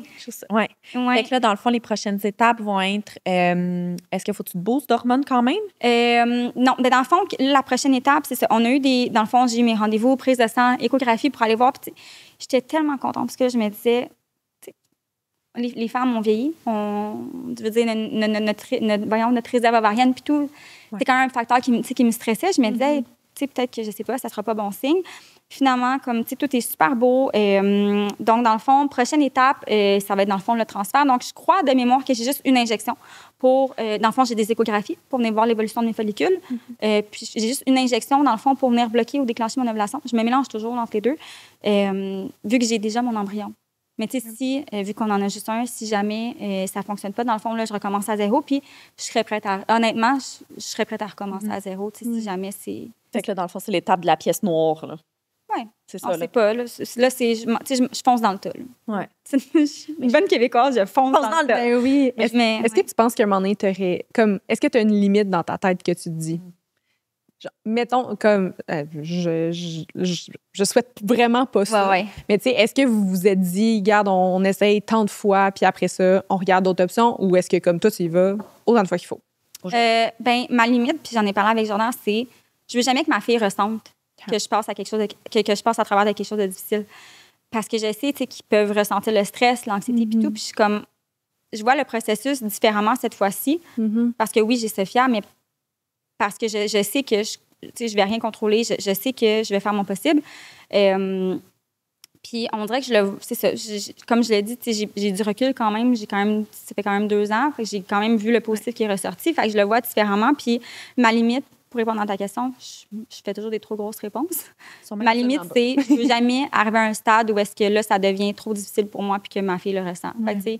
Ouais. Fait que là, dans le fond, les prochaines étapes vont être... est-ce qu'il faut que tu te boostes d'hormones quand même? Non. Mais dans le fond, la prochaine étape, c'est ça. On a eu dans le fond, j'ai eu mes rendez-vous, prise de sang, échographie pour aller voir. Puis, j'étais tellement contente parce que je me disais... Les femmes ont vieilli. Je veux dire, notre réserve ovarienne, puis tout. C'est quand même un facteur qui me stressait. Je me disais, peut-être que, je sais pas, ça sera pas bon signe. Finalement, comme, tout est super beau. Donc, dans le fond, prochaine étape, ça va être, dans le fond, le transfert. Donc, je crois de mémoire que j'ai juste une injection dans le fond, j'ai des échographies pour venir voir l'évolution de mes follicules. Puis, j'ai juste une injection, dans le fond, pour venir bloquer ou déclencher mon ovulation. Je me mélange toujours entre les deux, vu que j'ai déjà mon embryon. Mais tu sais, vu qu'on en a juste un, si jamais ça ne fonctionne pas, dans le fond, là, je recommence à 0. Puis je serais prête honnêtement, je serais prête à recommencer à 0, tu sais, si jamais c'est... Fait que là, dans le fond, c'est l'étape de la pièce noire, là. Oui. C'est ça, là. C'est pas, là, je fonce dans le tas, là. Ouais. Une bonne Québécoise, je fonce dans le tas. Ben oui. Est-ce que tu penses qu'à un moment donné, est-ce que tu as une limite dans ta tête que tu te dis? Genre, mettons, comme, je souhaite vraiment pas ça. Ouais. Mais tu sais, est-ce que vous vous êtes dit, regarde, on essaye tant de fois, puis après ça, on regarde d'autres options, ou est-ce que, comme toi, tu y vas autant de fois qu'il faut? Ma limite, puis j'en ai parlé avec Jordan, c'est, je veux jamais que ma fille ressente que je passe à quelque chose que je passe à travers de quelque chose de difficile. Parce que je sais, tu sais, qu'ils peuvent ressentir le stress, l'anxiété, puis tout, puis je suis comme, je vois le processus différemment cette fois-ci, parce que oui, j'ai Sophia, mais parce que je sais que je vais rien contrôler. Je sais que je vais faire mon possible. Puis on dirait que c'est ça. Comme je l'ai dit, j'ai du recul quand même. Ça fait quand même 2 ans. Fait que j'ai quand même vu le positif qui est ressorti. Fait que je le vois différemment. Puis ma limite, pour répondre à ta question, je fais toujours des trop grosses réponses. Ma limite, c'est je ne veux jamais arriver à un stade où est-ce que là, ça devient trop difficile pour moi puis que ma fille le ressent. Fait que,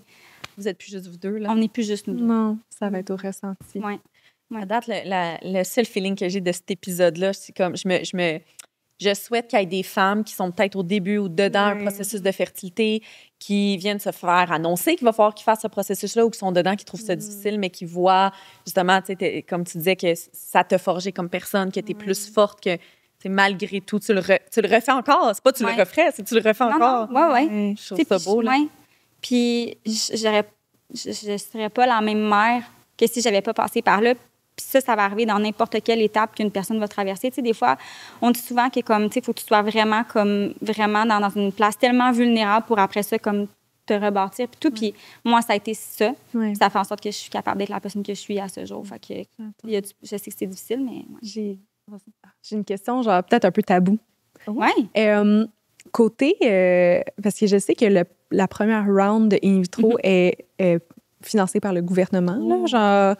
vous n'êtes plus juste vous 2, là? On n'est plus juste nous 2. Non, ça va être au ressenti. Oui. À date, le seul feeling que j'ai de cet épisode-là, c'est comme je souhaite qu'il y ait des femmes qui sont peut-être au début ou dedans un processus de fertilité, qui viennent se faire annoncer qu'il va falloir qu'ils fassent ce processus-là ou qui sont dedans, qui trouvent ça difficile, mais qui voient justement, comme tu disais, que ça t'a forgé comme personne, que tu es plus forte, que malgré tout, tu le refais encore. C'est pas tu le referais, c'est tu le refais encore. Oui. Je trouve ça beau. Là. Puis je serais pas la même mère que si j'avais pas passé par là. Puis ça va arriver dans n'importe quelle étape qu'une personne va traverser. Tu sais, des fois, on dit souvent que comme, tu sais, faut que tu sois vraiment dans une place tellement vulnérable pour après ça, comme te rebâtir puis tout. Puis moi, ça a été ça. Ça fait en sorte que je suis capable d'être la personne que je suis à ce jour. Fait que je sais que c'est difficile, mais... J'ai une question, genre peut-être un peu tabou. Oui. côté, parce que je sais que la première round de in vitro est financée par le gouvernement, là, genre,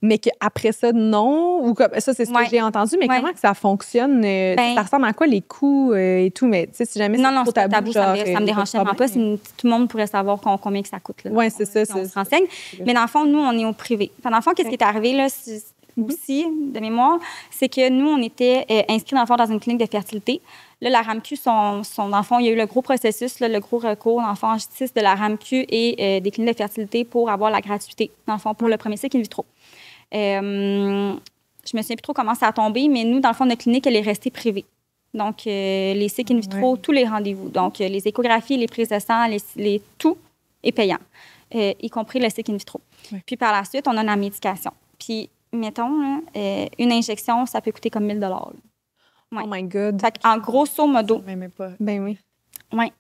mais qu'après ça, non, ou comme ça, c'est ce que j'ai entendu, mais comment que ça fonctionne? Ça ressemble à quoi les coûts et tout? Mais tu sais, si jamais c'est trop tabou, ça me dérange tellement pas. Tout le monde pourrait savoir combien que ça coûte. Oui, c'est ça. On se renseigne. Mais dans le fond, nous, on est au privé. Dans le fond, qu'est-ce qui est arrivé, là, aussi, de mémoire, c'est que nous, on était inscrits, dans le fond, dans une clinique de fertilité. Là, la RAMQ, dans le fond, il y a eu le gros processus, là, le gros recours, dans le fond, en justice de la RAMQ et des cliniques de fertilité pour avoir la gratuité, dans le fond, pour le premier cycle in vitro. Je me souviens plus trop comment ça a tombé, mais nous, dans le fond, notre clinique, elle est restée privée. Donc, les cycles in vitro, tous les rendez-vous. Donc, les échographies, les prises de sang, tout est payant, y compris le cycle in vitro. Ouais. Puis, par la suite, on a la médication. Puis, mettons, une injection, ça peut coûter comme 1 000 $. Ouais. Oh my God. Fait en grosso modo. Ben oui. Oui.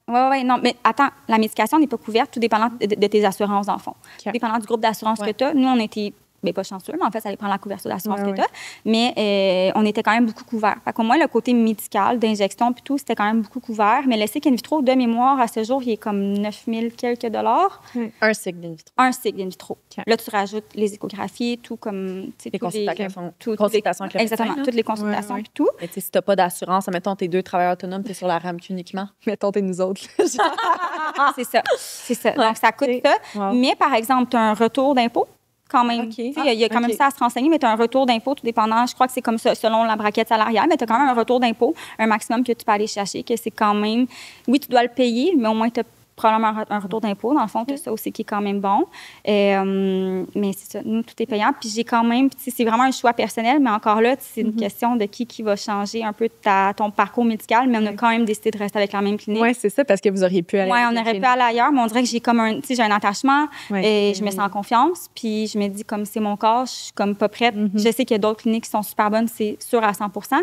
Non, mais attends, la médication n'est pas couverte, tout dépendant de tes assurances, dans le fond. Okay. Tout dépendant du groupe d'assurance que tu as. Nous, on était pas chanceux, mais en fait, ça dépend de la couverture d'assurance que tu as. Mais on était quand même beaucoup couverts. Fait qu'au moins, le côté médical, d'injection puis tout, c'était quand même beaucoup couvert. Mais le cycle in vitro, de mémoire, à ce jour, il est comme 9 000 quelques dollars. Un cycle in vitro. Un cycle in vitro. Okay. Là, tu rajoutes les échographies, tout comme... Les consultations avec le exactement, toutes les consultations puis tout. Mais si tu n'as pas d'assurance, mettons, tes 2 travailleurs autonomes, tu es sur la RAMQ uniquement. Mettons, t'es nous autres. C'est ça. Donc, ça coûte ça. Wow. Mais, par exemple, tu as un retour d'impôt. Quand même. Il y a quand même ça à se renseigner, mais tu as un retour d'impôt, tout dépendant. Je crois que c'est comme ça, selon la braquette salariale, mais tu as quand même un retour d'impôt, un maximum que tu peux aller chercher, que c'est quand même... Oui, tu dois le payer, mais au moins, tu as probablement un retour d'impôt. Dans le fond, tu as ça aussi qui est quand même bon. Mais c'est ça, nous, tout est payant. Puis j'ai quand même... C'est vraiment un choix personnel, mais encore là, c'est une question de qui va changer un peu ton parcours médical, mais on a quand même décidé de rester avec la même clinique. Oui, c'est ça, parce que vous auriez pu aller... Oui, on aurait pu aller ailleurs, mais on dirait que j'ai comme j'ai un attachement et je me sens en confiance. Puis je me dis, comme c'est mon corps, je suis comme pas prête. Je sais qu'il y a d'autres cliniques qui sont super bonnes, c'est sûr à 100 %,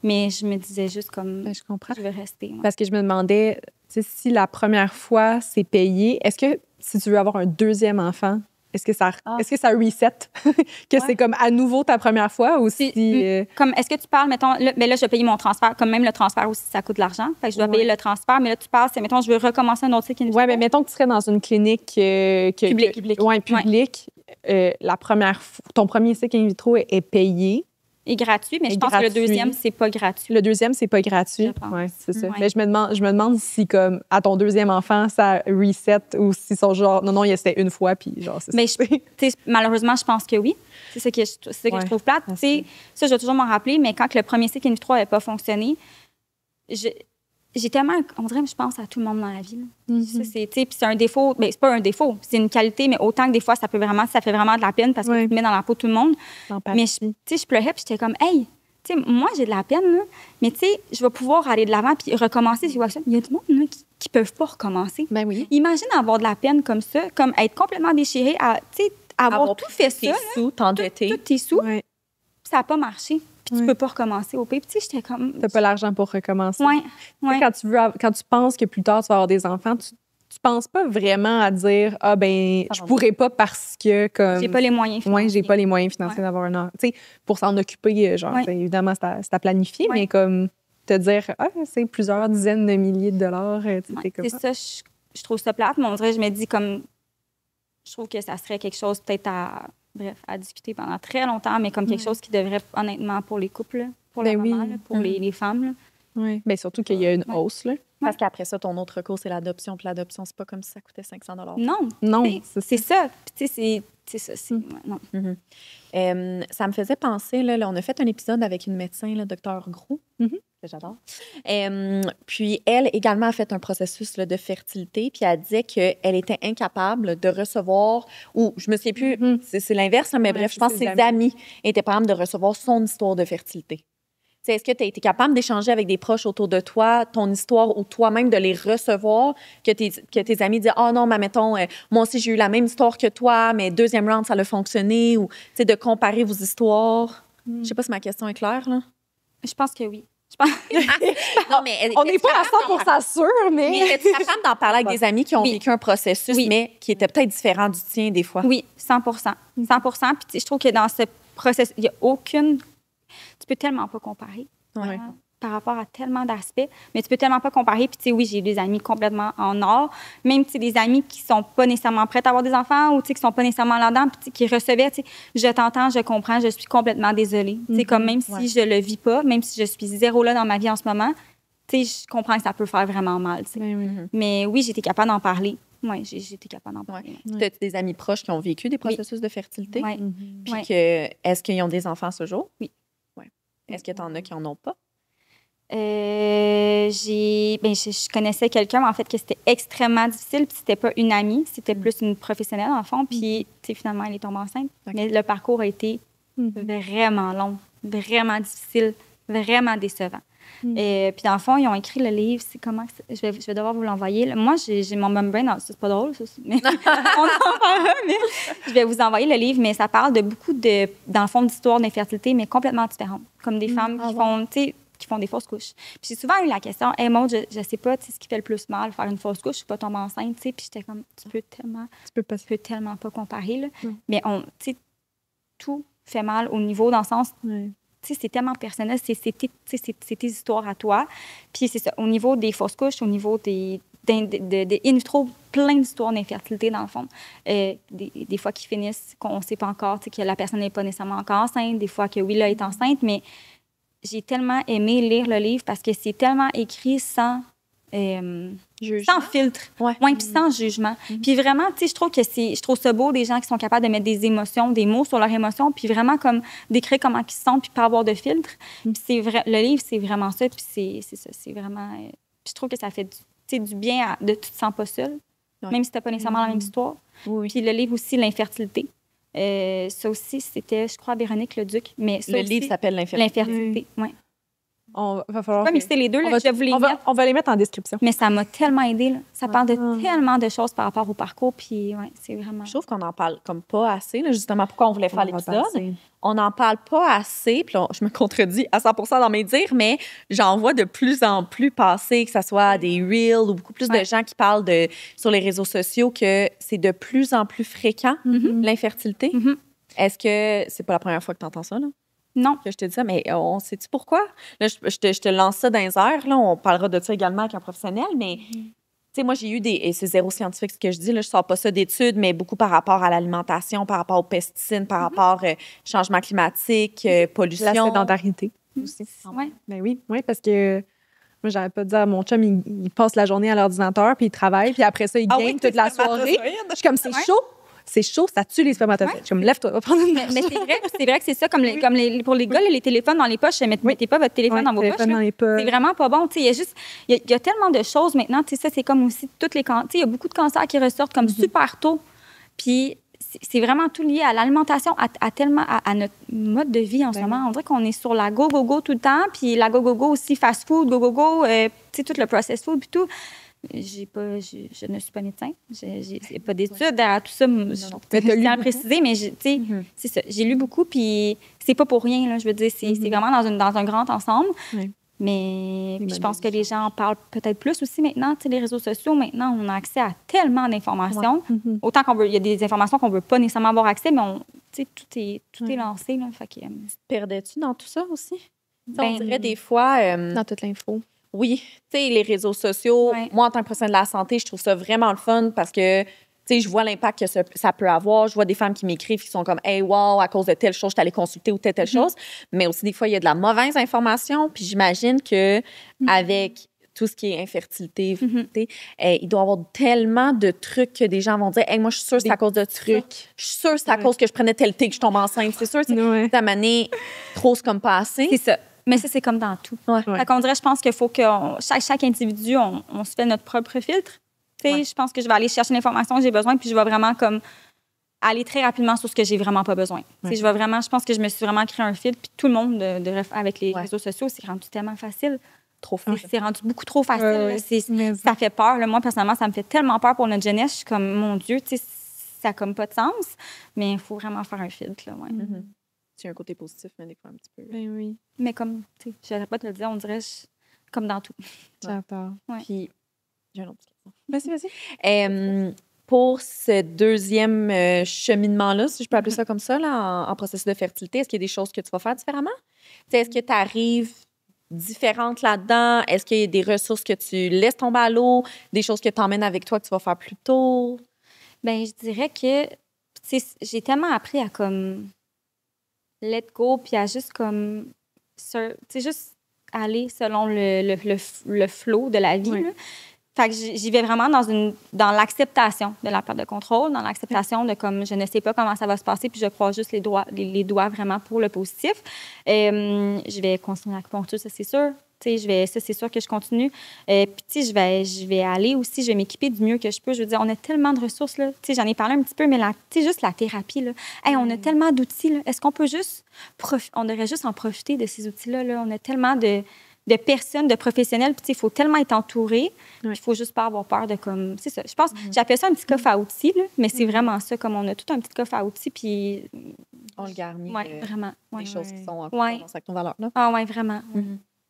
mais je me disais juste comme... je comprends. Je veux rester. Parce que je me demandais... Si la première fois, c'est payé, est-ce que si tu veux avoir un deuxième enfant, est-ce que ça reset? Que c'est comme à nouveau ta première fois ou si... Comme, est-ce que tu parles, mettons, là, je vais payer mon transfert, comme même le transfert aussi, ça coûte de l'argent. Fait que je dois payer le transfert, mais là, tu parles, c'est, mettons, je veux recommencer un autre cycle. Oui, mais mettons que tu serais dans une clinique... publique. Oui, publique. La première ton premier cycle in vitro est payé. Et gratuit, mais je pense que le deuxième, c'est pas gratuit. Le deuxième, c'est pas gratuit. Oui, c'est ça. Mais je me demande si, comme, à ton deuxième enfant, ça reset ou s'ils sont genre, non, c'était une fois, puis genre, c'est mais malheureusement, je pense que oui. C'est ça que je trouve plate. Ça, je vais toujours m'en rappeler, mais quand le premier cycle in vitro n'avait pas fonctionné, j'ai tellement, on dirait, je pense à tout le monde dans la vie. Puis c'est un défaut, mais c'est pas un défaut, c'est une qualité, mais autant que des fois, ça fait vraiment de la peine parce que tu te mets dans la peau de tout le monde. Mais je pleurais, puis j'étais comme, hey, moi, j'ai de la peine, là, mais je vais pouvoir aller de l'avant puis recommencer. Il y a du monde là, qui peuvent pas recommencer. Ben oui. Imagine avoir de la peine comme ça, comme être complètement déchiré, avoir tout fait ça. T'endetter. Tous tes sous, puis ça n'a pas marché. Puis tu peux pas recommencer au pays. Puis j'étais comme... T'as pas l'argent pour recommencer. Oui. Quand tu penses que plus tard, tu vas avoir des enfants, tu penses pas vraiment à dire « Ah, ben je pourrais pas parce que... » comme j'ai pas les moyens financiers. Oui, j'ai pas les moyens financiers d'avoir un enfant. Tu sais, pour s'en occuper, genre, évidemment, c'est à planifier, mais comme te dire « Ah, c'est plusieurs dizaines de milliers de dollars. » C'est ça, je trouve ça plate, mais on dirait, je me dis comme... Je trouve que ça serait quelque chose peut-être à discuter pendant très longtemps, mais comme quelque chose qui devrait, honnêtement, pour les couples, pour les mamans, pour les femmes. Oui, bien surtout qu'il y a une hausse. Là. Parce qu'après ça, ton autre recours, c'est l'adoption. Puis l'adoption, c'est pas comme si ça coûtait 500 $. Non, c'est ça. Puis c'est ça. Non. Ça me faisait penser, là, on a fait un épisode avec une médecin, le docteur Gros, que j'adore. Puis elle également a fait un processus là, de fertilité, puis elle disait qu'elle était incapable de recevoir, ou je me souviens plus, c'est l'inverse, mais bref, je pense que ses amis étaient pas capables de recevoir son histoire de fertilité. Est-ce que tu as été capable d'échanger avec des proches autour de toi, ton histoire, ou toi-même de les recevoir, que tes amis disent « Ah non, mais mettons, moi aussi, j'ai eu la même histoire que toi, mais deuxième round, ça a fonctionné », ou de comparer vos histoires? Je sais pas si ma question est claire, là. Je pense que oui. Non, mais on n'est pas à 100% sûr, mais... Mais es-tu capable d'en parler avec des amis qui ont vécu un processus, mais qui était peut-être différent du tien, des fois? Oui, 100%. 100%. Puis je trouve que dans ce processus, il n'y a aucune... Tu peux tellement pas comparer. par rapport à tellement d'aspects, mais tu peux tellement pas comparer. Puis, tu sais, oui, j'ai des amis complètement en or, même, tu sais, des amis qui sont pas nécessairement prêtes à avoir des enfants ou, tu sais, qui sont pas nécessairement là-dedans, puis qui recevaient, tu sais, je t'entends, je comprends, je suis complètement désolée. Tu sais, comme même si je le vis pas, même si je suis zéro là dans ma vie en ce moment, tu sais, je comprends que ça peut faire vraiment mal, tu sais. Mais oui, j'étais capable d'en parler. Oui, j'étais capable d'en parler. As-tu des amis proches qui ont vécu des processus de fertilité? Oui. Puis est-ce qu'ils ont des enfants à ce jour? Oui. Ouais. Est-ce que tu en as qui en ont pas? Je connaissais quelqu'un, en fait, que c'était extrêmement difficile, puis c'était pas une amie, c'était plus une professionnelle, en fond, puis, tu sais, finalement, elle est tombée enceinte. Mais le parcours a été vraiment long, vraiment difficile, vraiment décevant. Puis, dans le fond, ils ont écrit le livre, c'est comment... Je vais devoir vous l'envoyer. Moi, j'ai mon mum brain, c'est pas drôle, ça, mais on en parlera, mais je vais vous envoyer le livre, mais ça parle de beaucoup de, dans le fond, d'histoires d'infertilité, mais complètement différentes, comme des femmes qui font, tu sais, qui font des fausses couches. Puis j'ai souvent eu la question, « Hey, Maud, je sais pas, tu sais, ce qui fait le plus mal, faire une fausse couche, je suis pas tombée enceinte, tu sais. » Puis j'étais comme, tu peux tellement pas comparer, là. Mais tu sais, tout fait mal au niveau, dans le sens, tu sais, c'est tellement personnel, c'est tes histoires à toi. Puis c'est ça, au niveau des fausses couches, au niveau des in vitro, plein d'histoires d'infertilité, dans le fond. Des fois qui finissent, qu'on ne sait pas encore, tu sais, que la personne n'est pas nécessairement encore enceinte, des fois que oui, là, elle est enceinte, mais j'ai tellement aimé lire le livre parce que c'est tellement écrit sans filtre, puis sans jugement. Puis vraiment, tu sais, je trouve ça beau des gens qui sont capables de mettre des émotions, des mots sur leurs émotions, puis vraiment comme d'écrire comment ils se sentent, puis pas avoir de filtre. Puis c'est vrai, le livre, c'est vraiment ça, puis c'est ça, c'est vraiment... puis je trouve que ça fait du bien de tu te sens pas seul, même si t'as pas nécessairement la même histoire. Puis le livre aussi, l'infertilité. Ça aussi, c'était, je crois, Véronique Leduc. Mais ça le aussi, livre s'appelle L'infertilité. oui. On va falloir. Pas mixer les deux, là, je vais vous les mettre. On va les mettre en description. Mais ça m'a tellement aidée. Là. Ça parle de tellement de choses par rapport au parcours. Puis, c'est vraiment. Je trouve qu'on n'en parle comme pas assez. Là, justement, pourquoi on voulait faire l'épisode. On n'en parle pas assez. Puis là, je me contredis à 100% dans mes dires, mais j'en vois de plus en plus passer, que ce soit des Reels ou beaucoup plus de gens qui parlent sur les réseaux sociaux, que c'est de plus en plus fréquent, l'infertilité. Est-ce que c'est pas la première fois que tu entends ça, là? Non. Que je te dis ça, mais on sait-tu pourquoi? Là, je te lance ça dans les airs. Là, on parlera de ça également avec un professionnel, mais tu sais, moi, j'ai eu et c'est zéro scientifique ce que je dis, là, je sors pas ça d'études, mais beaucoup par rapport à l'alimentation, par rapport aux pesticides, par rapport au changement climatique, pollution. La sédentarité aussi. Ben oui, parce que moi, j'arrête pas de dire à mon chum, il passe la journée à l'ordinateur, puis il travaille, puis après ça, il game toute la soirée. Je suis comme, c'est chaud, ça tue les spermatozoïdes. Je me lève-toi, va prendre une marche. Mais c'est vrai que c'est ça, comme pour les gars, les téléphones dans les poches, mettez pas votre téléphone dans vos poches. C'est vraiment pas bon. Il y a tellement de choses maintenant. Ça, c'est comme aussi toutes les cancers. Il y a beaucoup de cancers qui ressortent comme super tôt. Puis c'est vraiment tout lié à l'alimentation, à notre mode de vie en ce moment. On dirait qu'on est sur la go-go-go tout le temps. Puis la go-go-go aussi, fast-food, go-go-go, tout le processed food puis tout. Je ne suis pas médecin. J'ai pas d'études derrière tout ça. Je tiens à préciser, mais c'est ça. J'ai lu beaucoup, puis c'est pas pour rien. Là, je veux dire, c'est vraiment dans un grand ensemble. Mais je pense que les gens en parlent peut-être plus aussi maintenant. Les réseaux sociaux, maintenant, on a accès à tellement d'informations. Autant il y a des informations qu'on veut pas nécessairement avoir accès, mais tout est lancé. Là, fait que, perdais-tu dans tout ça aussi? On dirait des fois... dans toute l'info. Oui, tu sais, les réseaux sociaux, moi, en tant que professionnelle de la santé, je trouve ça vraiment le fun parce que, tu sais, je vois l'impact que ça peut avoir. Je vois des femmes qui m'écrivent qui sont comme « Hey, wow, à cause de telle chose, je suis allée consulter ou telle chose. » Mais aussi, des fois, il y a de la mauvaise information. Puis j'imagine que avec tout ce qui est infertilité, il doit y avoir tellement de trucs que des gens vont dire « Hey, moi, je suis sûre que c'est à cause de trucs. Je suis sûre que c'est à cause que je prenais tel thé que je tombe enceinte. » C'est sûr, ça m'a amené trop, c'est comme pas assez. C'est ça. Mais ça, c'est comme dans tout. Fait qu'on dirait, je pense qu'il faut que chaque individu, on se fait notre propre filtre. Je pense que je vais aller chercher l'information que j'ai besoin, puis je vais vraiment comme aller très rapidement sur ce que j'ai vraiment pas besoin. Je pense que je me suis vraiment créé un filtre, puis tout le monde, avec les réseaux sociaux, c'est rendu tellement facile. Trop facile. C'est rendu beaucoup trop facile. Ça fait peur. Là. Moi, personnellement, ça me fait tellement peur pour notre jeunesse. Je suis comme, mon Dieu, ça n'a comme pas de sens. Mais il faut vraiment faire un filtre. Là, C'est un côté positif, mais des fois un petit peu. Ben oui. Mais comme, tu sais, je n'arrête pas de te le dire, on dirait comme dans tout. J'adore. Puis, j'ai une autre question. Vas-y. Pour ce deuxième cheminement-là, si je peux appeler ça comme ça, là, en processus de fertilité, est-ce qu'il y a des choses que tu vas faire différemment? T'sais, est-ce que tu arrives différentes là-dedans? Est-ce qu'il y a des ressources que tu laisses tomber à l'eau, des choses que tu emmènes avec toi que tu vas faire plus tôt? Ben, je dirais que, tu sais, j'ai tellement appris à comme let go, puis à juste comme, tu sais, juste aller selon le flow de la vie. Oui. Là. Fait que j'y vais vraiment dans l'acceptation de la perte de contrôle, dans l'acceptation de comme je ne sais pas comment ça va se passer, puis je croise juste les doigts vraiment pour le positif. Je vais continuer l'acupuncture, ça c'est sûr. Ça, c'est sûr que je continue. Puis, tu sais, je vais aller aussi, je vais m'équiper du mieux que je peux. Je veux dire, on a tellement de ressources, là. Tu sais, j'en ai parlé un petit peu, mais tu sais, juste la thérapie, là. Hey, on a tellement d'outils, là. Est-ce qu'on peut juste... On devrait juste en profiter de ces outils-là, là. On a tellement de personnes, de professionnels. Puis, tu sais, il faut tellement être entouré. Il faut juste pas avoir peur de, comme... C'est ça. Je pense, j'appelle ça un petit coffre à outils, là. Mais c'est vraiment ça, comme on a tout un petit coffre à outils, puis... On le garnit. Oui, vraiment. Des choses qui sont en Ouais. confiance avec nos valeurs, là. Ah, oui, vraiment.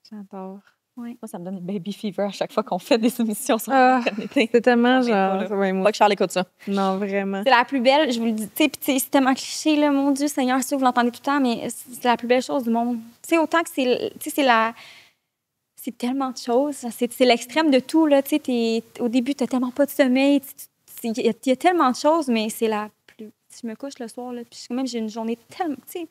J'adore. Oui. Moi, ça me donne le baby fever à chaque fois qu'on fait des émissions sur Ah, la maternité. C'est tellement Mais genre... pas, là. Ouais, moi, Pas que Charles écoute ça. non, vraiment. C'est la plus belle, je vous le dis, tu sais, puis tu sais, c'est tellement cliché, là, mon Dieu, Seigneur, si vous l'entendez tout le temps, mais c'est la plus belle chose du monde. Tu sais, autant que c'est, tu sais, c'est tellement de choses, c'est l'extrême de tout, là, tu sais, au début, t'as tellement pas de sommeil, il y a tellement de choses, mais c'est la plus... Je me couche le soir, là, puis même, j'ai une journée tellement, tu sais...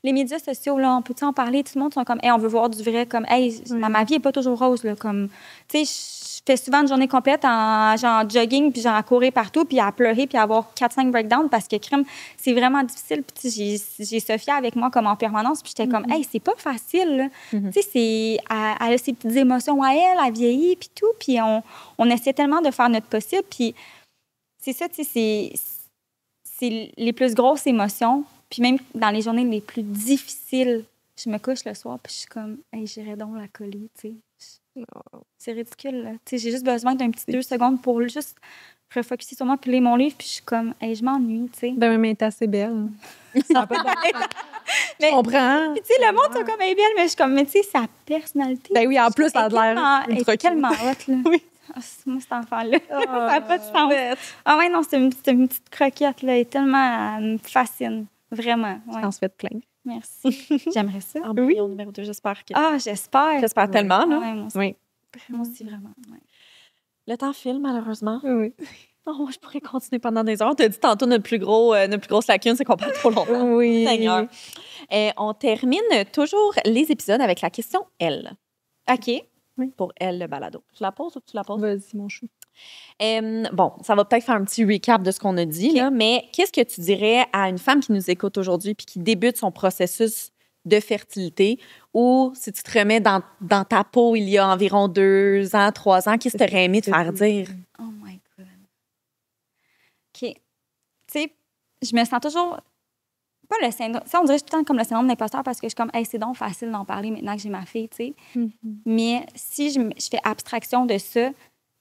Les médias sociaux, là, on peut en parler? Tout le monde sont comme, hey, on veut voir du vrai, comme, hey, ma vie n'est pas toujours rose, là, comme, tu sais, je fais souvent une journée complète en genre jogging, puis genre à courir partout, puis à pleurer, puis à avoir 4-5 breakdowns, parce que, crème, c'est vraiment difficile. Puis, tu sais, j'ai Sophia avec moi comme en permanence, puis j'étais comme, hey, c'est pas facile, là. Tu sais, elle a ses petites émotions à elle vieillit, puis tout, puis on essaie tellement de faire notre possible, puis c'est ça, tu sais, c'est les plus grosses émotions. Puis même dans les journées les plus difficiles, je me couche le soir puis je suis comme, hey, j'irais donc la coller, tu sais. C'est ridicule, là. Tu sais, j'ai juste besoin d'un petit 2 secondes pour juste refocuser sur moi puis lire mon livre puis je suis comme, hey, je m'ennuie, tu sais. Ben, mais t'es assez belle. Ça peut Mais, Je comprends. tu sais, le monde, c'est comme, elle est belle, mais je suis comme, mais tu sais, sa personnalité. Ben oui, en plus, ça a l'air Elle ultra est tellement hot, là. Oui. Ah, moi, cet enfant-là. Ça n'a pas de sens. Ah ouais, non, c'est une petite croquette, là. Elle est tellement... Elle me fascine. Vraiment. Ouais. On se fait plein. Merci. J'aimerais ça. Embryon numéro 2, j'espère que... Ah, j'espère. J'espère tellement, là. Ouais, moi aussi. Oui. Moi aussi, vraiment. Ouais. Le temps file, malheureusement. Oui. Oh, moi, je pourrais continuer pendant des heures. Tu as dit tantôt, notre plus grosse lacune, c'est qu'on parle trop longtemps. Oui. Seigneur. On termine toujours les épisodes avec la question L. OK. Pour elle, le balado. Tu la poses ou tu la poses? Vas-y, mon chou. Bon, ça va peut-être faire un petit recap de ce qu'on a dit, là, mais qu'est-ce que tu dirais à une femme qui nous écoute aujourd'hui puis qui débute son processus de fertilité ou si tu te remets dans ta peau il y a environ 2 ans, 3 ans, qu'est-ce que tu aurais aimé te faire dire? Oh my God. OK. Tu sais, je me sens toujours... Pas le syndrome... Tu sais, on dirait tout le temps comme le syndrome d'imposteur parce que je suis comme, hey, c'est donc facile d'en parler maintenant que j'ai ma fille, tu sais. Mais si je fais abstraction de ça,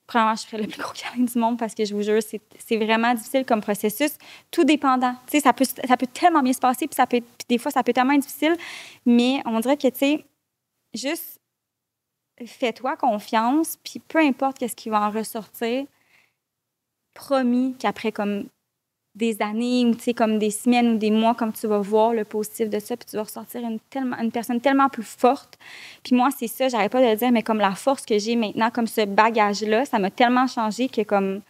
premièrement, je ferais le plus gros câlin du monde parce que je vous jure, c'est vraiment difficile comme processus, tout dépendant. Tu sais, ça peut tellement bien se passer, puis des fois, ça peut tellement être difficile, mais on dirait que, tu sais, juste fais-toi confiance, puis peu importe qu'est-ce qui va en ressortir, promis qu'après, comme des années ou, tu sais, comme des semaines ou des mois, comme tu vas voir le positif de ça, puis tu vas ressortir une personne tellement plus forte. Puis moi, c'est ça, j'arrête pas de le dire, mais comme la force que j'ai maintenant, comme ce bagage-là, ça m'a tellement changé que comme,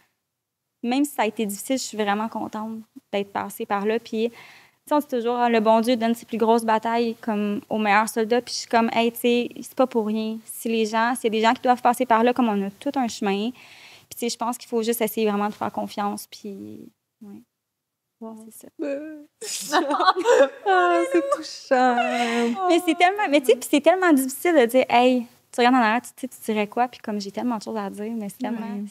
même si ça a été difficile, je suis vraiment contente d'être passée par là. Puis, tu sais, on dit toujours, ah, le bon Dieu donne ses plus grosses batailles comme aux meilleurs soldats. Puis je suis comme, hey, tu sais, c'est pas pour rien. S'il y a des gens qui doivent passer par là, comme on a tout un chemin. Puis, tu sais, je pense qu'il faut juste essayer vraiment de faire confiance. Puis, ouais. Wow. C'est ça. Ah, c'est touchant. Mais c'est tellement, mais tu sais, c'est tellement difficile de dire, hey, tu regardes en arrière, tu dirais quoi? Puis comme j'ai tellement de choses à dire, mais c'est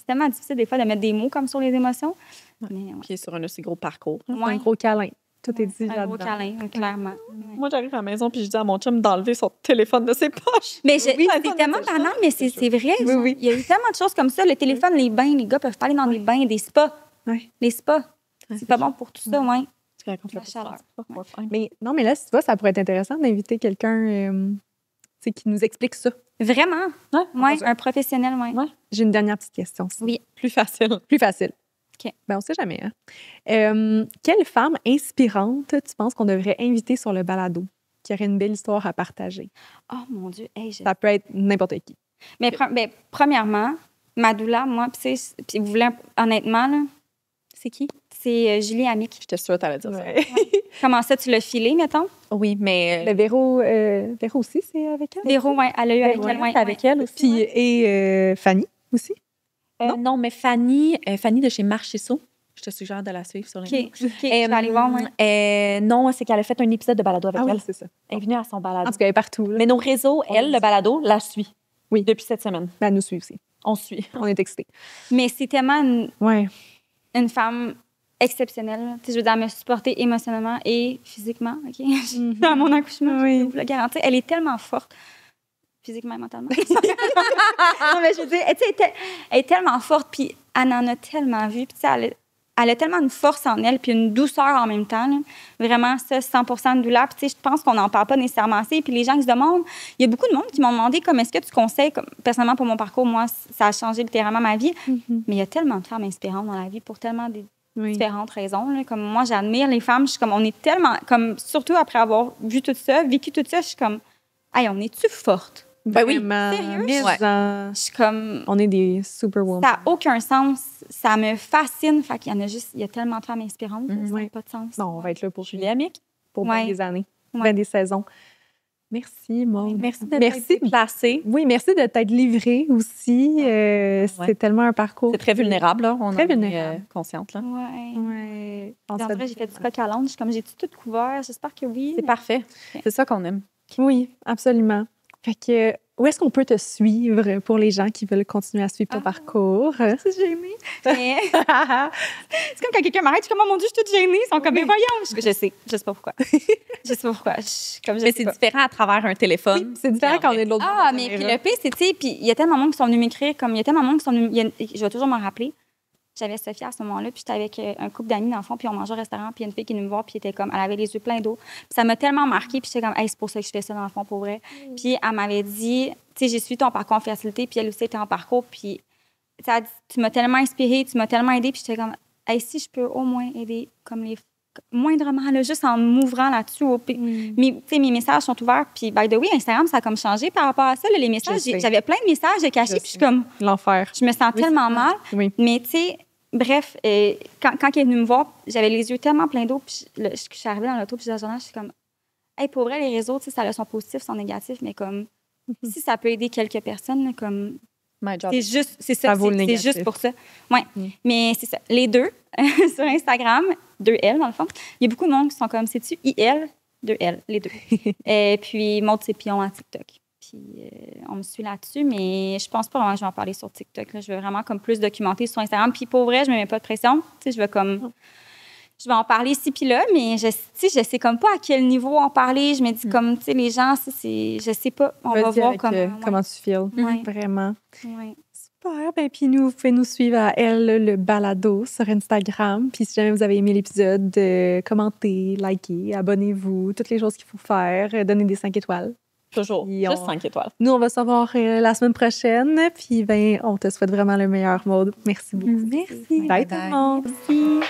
tellement difficile des fois de mettre des mots comme sur les émotions. Ouais. Mais, ouais. Puis sur un aussi gros parcours. Un gros câlin. Tout est dit Un là-dedans. gros câlin, clairement. Moi, j'arrive à la maison puis je dis à mon chum d'enlever son téléphone de ses poches. Mais Oui, c'est tellement banal, mais c'est vrai. Oui, oui. Il y a eu tellement de choses comme ça. Le téléphone, les bains, les gars peuvent pas aller dans des bains, des spas. Ouais. Les spas. C'est pas bon pour tout ça, ouais. La chaleur. Mais non, mais là, si tu vois, ça pourrait être intéressant d'inviter quelqu'un tu sais, qui nous explique ça. Vraiment? Oui, un professionnel, oui. Ouais. J'ai une dernière petite question. Oui. Plus facile. Plus facile. OK. Ben, on sait jamais. Hein? Quelle femme inspirante tu penses qu'on devrait inviter sur le balado? qui aurait une belle histoire à partager. Oh mon Dieu, hey, Ça peut être n'importe qui. Mais premièrement, ma doula, moi, puis vous voulez, honnêtement, là, C'est qui? c'est Julie Amick. J'étais sûre que t'allais dire Ouais. Comment ça, tu l'as filé, mettons? ça. Oui, mais... Le Véro aussi, c'est avec elle? Véro, oui, elle a eu avec Ouais, elle. Ouais, c'est avec elle aussi. Puis, ouais. et Fanny aussi. Non, mais Fanny de chez Marchesso, je te suggère de la suivre sur OK, les je vais aller voir, ouais. Non, c'est qu'elle a fait un épisode de balado avec Ah oui, elle. c'est ça. Elle est venue à son En balado. tout cas, elle est partout. Là. Mais nos réseaux, elle, le balado, la suit. Oui. Depuis cette semaine. Ben, elle nous suit aussi. On suit. On est excités. Mais c'est tellement Ouais. une femme exceptionnelle. Tu sais, je veux dire, elle m'a supportée émotionnellement et physiquement, OK? À mon accouchement, Oui. je peux vous le garantir. Elle est tellement forte, physiquement et mentalement. Non, mais je veux dire, tu sais, elle est tellement forte, puis elle en a tellement vu. Puis, tu sais, elle a tellement une force en elle, puis une douceur en même temps. Là. Vraiment, ça, 100% de douleur. Puis, tu sais, je pense qu'on n'en parle pas nécessairement assez. Puis, les gens qui se demandent, il y a beaucoup de monde qui m'ont demandé, comme, est-ce que tu conseilles, comme, personnellement, pour mon parcours, moi, ça a changé littéralement ma vie. Mais il y a tellement de femmes inspirantes dans la vie pour tellement Oui. différentes raisons. Là. Comme moi, j'admire les femmes. Je suis comme, on est tellement, comme, surtout après avoir vu tout ça, vécu tout ça, je suis comme, hey, on est-tu forte? Ben oui. Vraiment. Sérieux? Mais Ouais. en- Je suis comme, on est des superwomen. ça n'a aucun sens. Ça me fascine. Fait qu'il y en a juste, il y a tellement de femmes inspirantes. Mhm. Ça Ouais. n'a pas de sens. Bon, on va être là pour Julie Amick. pour Ouais. bien des années, Ouais. bien des saisons. Merci, Maud. Merci de Merci. t'être déplacée. Oui, merci de t'être livrée aussi. C'est tellement un parcours. C'est très vulnérable, là. On Très en est, vulnérable. consciente, là. Ouais. Ouais. On Puis en se vrai, j'ai fait du coq à l'âne. Je suis comme, j'ai-tu tout couvert? J'espère que oui. C'est parfait. C'est ça qu'on aime. Oui, absolument. Fait que, où est-ce qu'on peut te suivre pour les gens qui veulent continuer à suivre ton parcours? C'est gêné. Mais c'est comme quand quelqu'un m'arrête, je suis comme, oh mon Dieu, je suis toute gênée. Ils sont comme, mais voyons. Je sais pas pourquoi. Je sais pas pourquoi. Je Mais sais c'est pas. différent à travers un téléphone. C'est différent quand on est de l'autre bord Ah, de la mais puis caméra. le pire, c'est, tu sais, puis il y a tellement de monde qui sont venus m'écrire, comme il y a tellement de monde qui sont venus, je vais toujours m'en rappeler. J'avais Sophia à ce moment-là, puis j'étais avec un couple d'amis dans le fond, puis on mangeait au restaurant, puis il y a une fille qui est venue me voir, puis elle était comme, elle avait les yeux pleins d'eau. Puis ça m'a tellement marqué, puis j'étais comme, hey, c'est pour ça que je fais ça dans le fond, pour vrai. Puis elle m'avait dit, tu sais, j'ai suivi ton parcours en fertilité, puis elle aussi était en parcours, puis tu sais, elle dit, tu m'as tellement inspirée, tu m'as tellement aidée, puis j'étais comme, hey, si je peux au moins aider comme les moindrement, là, juste en m'ouvrant là-dessus. Tu sais, mes messages sont ouverts. Puis, by the way, Instagram, ça a comme changé par rapport à ça. Là, les messages, Je sais. j'avais plein de messages de cachés. Je Puis, je suis sais. comme, L'enfer. je me sens tellement mal. Oui. Mais, tu sais, bref, quand elle est venue me voir, j'avais les yeux tellement pleins d'eau. Puis, je suis arrivée dans l'auto, puis la journée, je suis comme, hey, pour vrai, les réseaux, tu sais, ça a son positif, son négatif. Mais comme, si ça peut aider quelques personnes, là, comme, My job. c'est juste, c'est ça, Ça vaut le c'est négatif. juste pour ça. Oui, mais c'est ça. Les deux, sur Instagram, 2L dans le fond, il y a beaucoup de monde qui sont comme, c'est-tu IL? 2L, les deux. Et puis, Maud Sépion à TikTok. Puis, on me suit là-dessus, mais je pense pas vraiment que je vais en parler sur TikTok. Là. Je veux vraiment comme plus documenter sur Instagram. Puis, pour vrai, je me mets pas de pression. Tu sais, je veux comme... Je vais en parler ici puis là, mais je sais comme pas à quel niveau en parler. Je me dis comme, tu sais, les gens, ça, c'est... Je sais pas. On va Vas-y voir avec, comment... comment tu files. Ouais. Vraiment. Ouais. Super. Ben, puis vous pouvez nous suivre à Elle, le balado sur Instagram. Puis si jamais vous avez aimé l'épisode, commentez, likez, abonnez-vous, toutes les choses qu'il faut faire, donnez des 5 étoiles. Toujours. Puis Juste on- 5 étoiles. Nous, on va se voir la semaine prochaine. Puis ben, on te souhaite vraiment le meilleur, Maud. Merci beaucoup. Merci. Bye, tout le monde. Merci.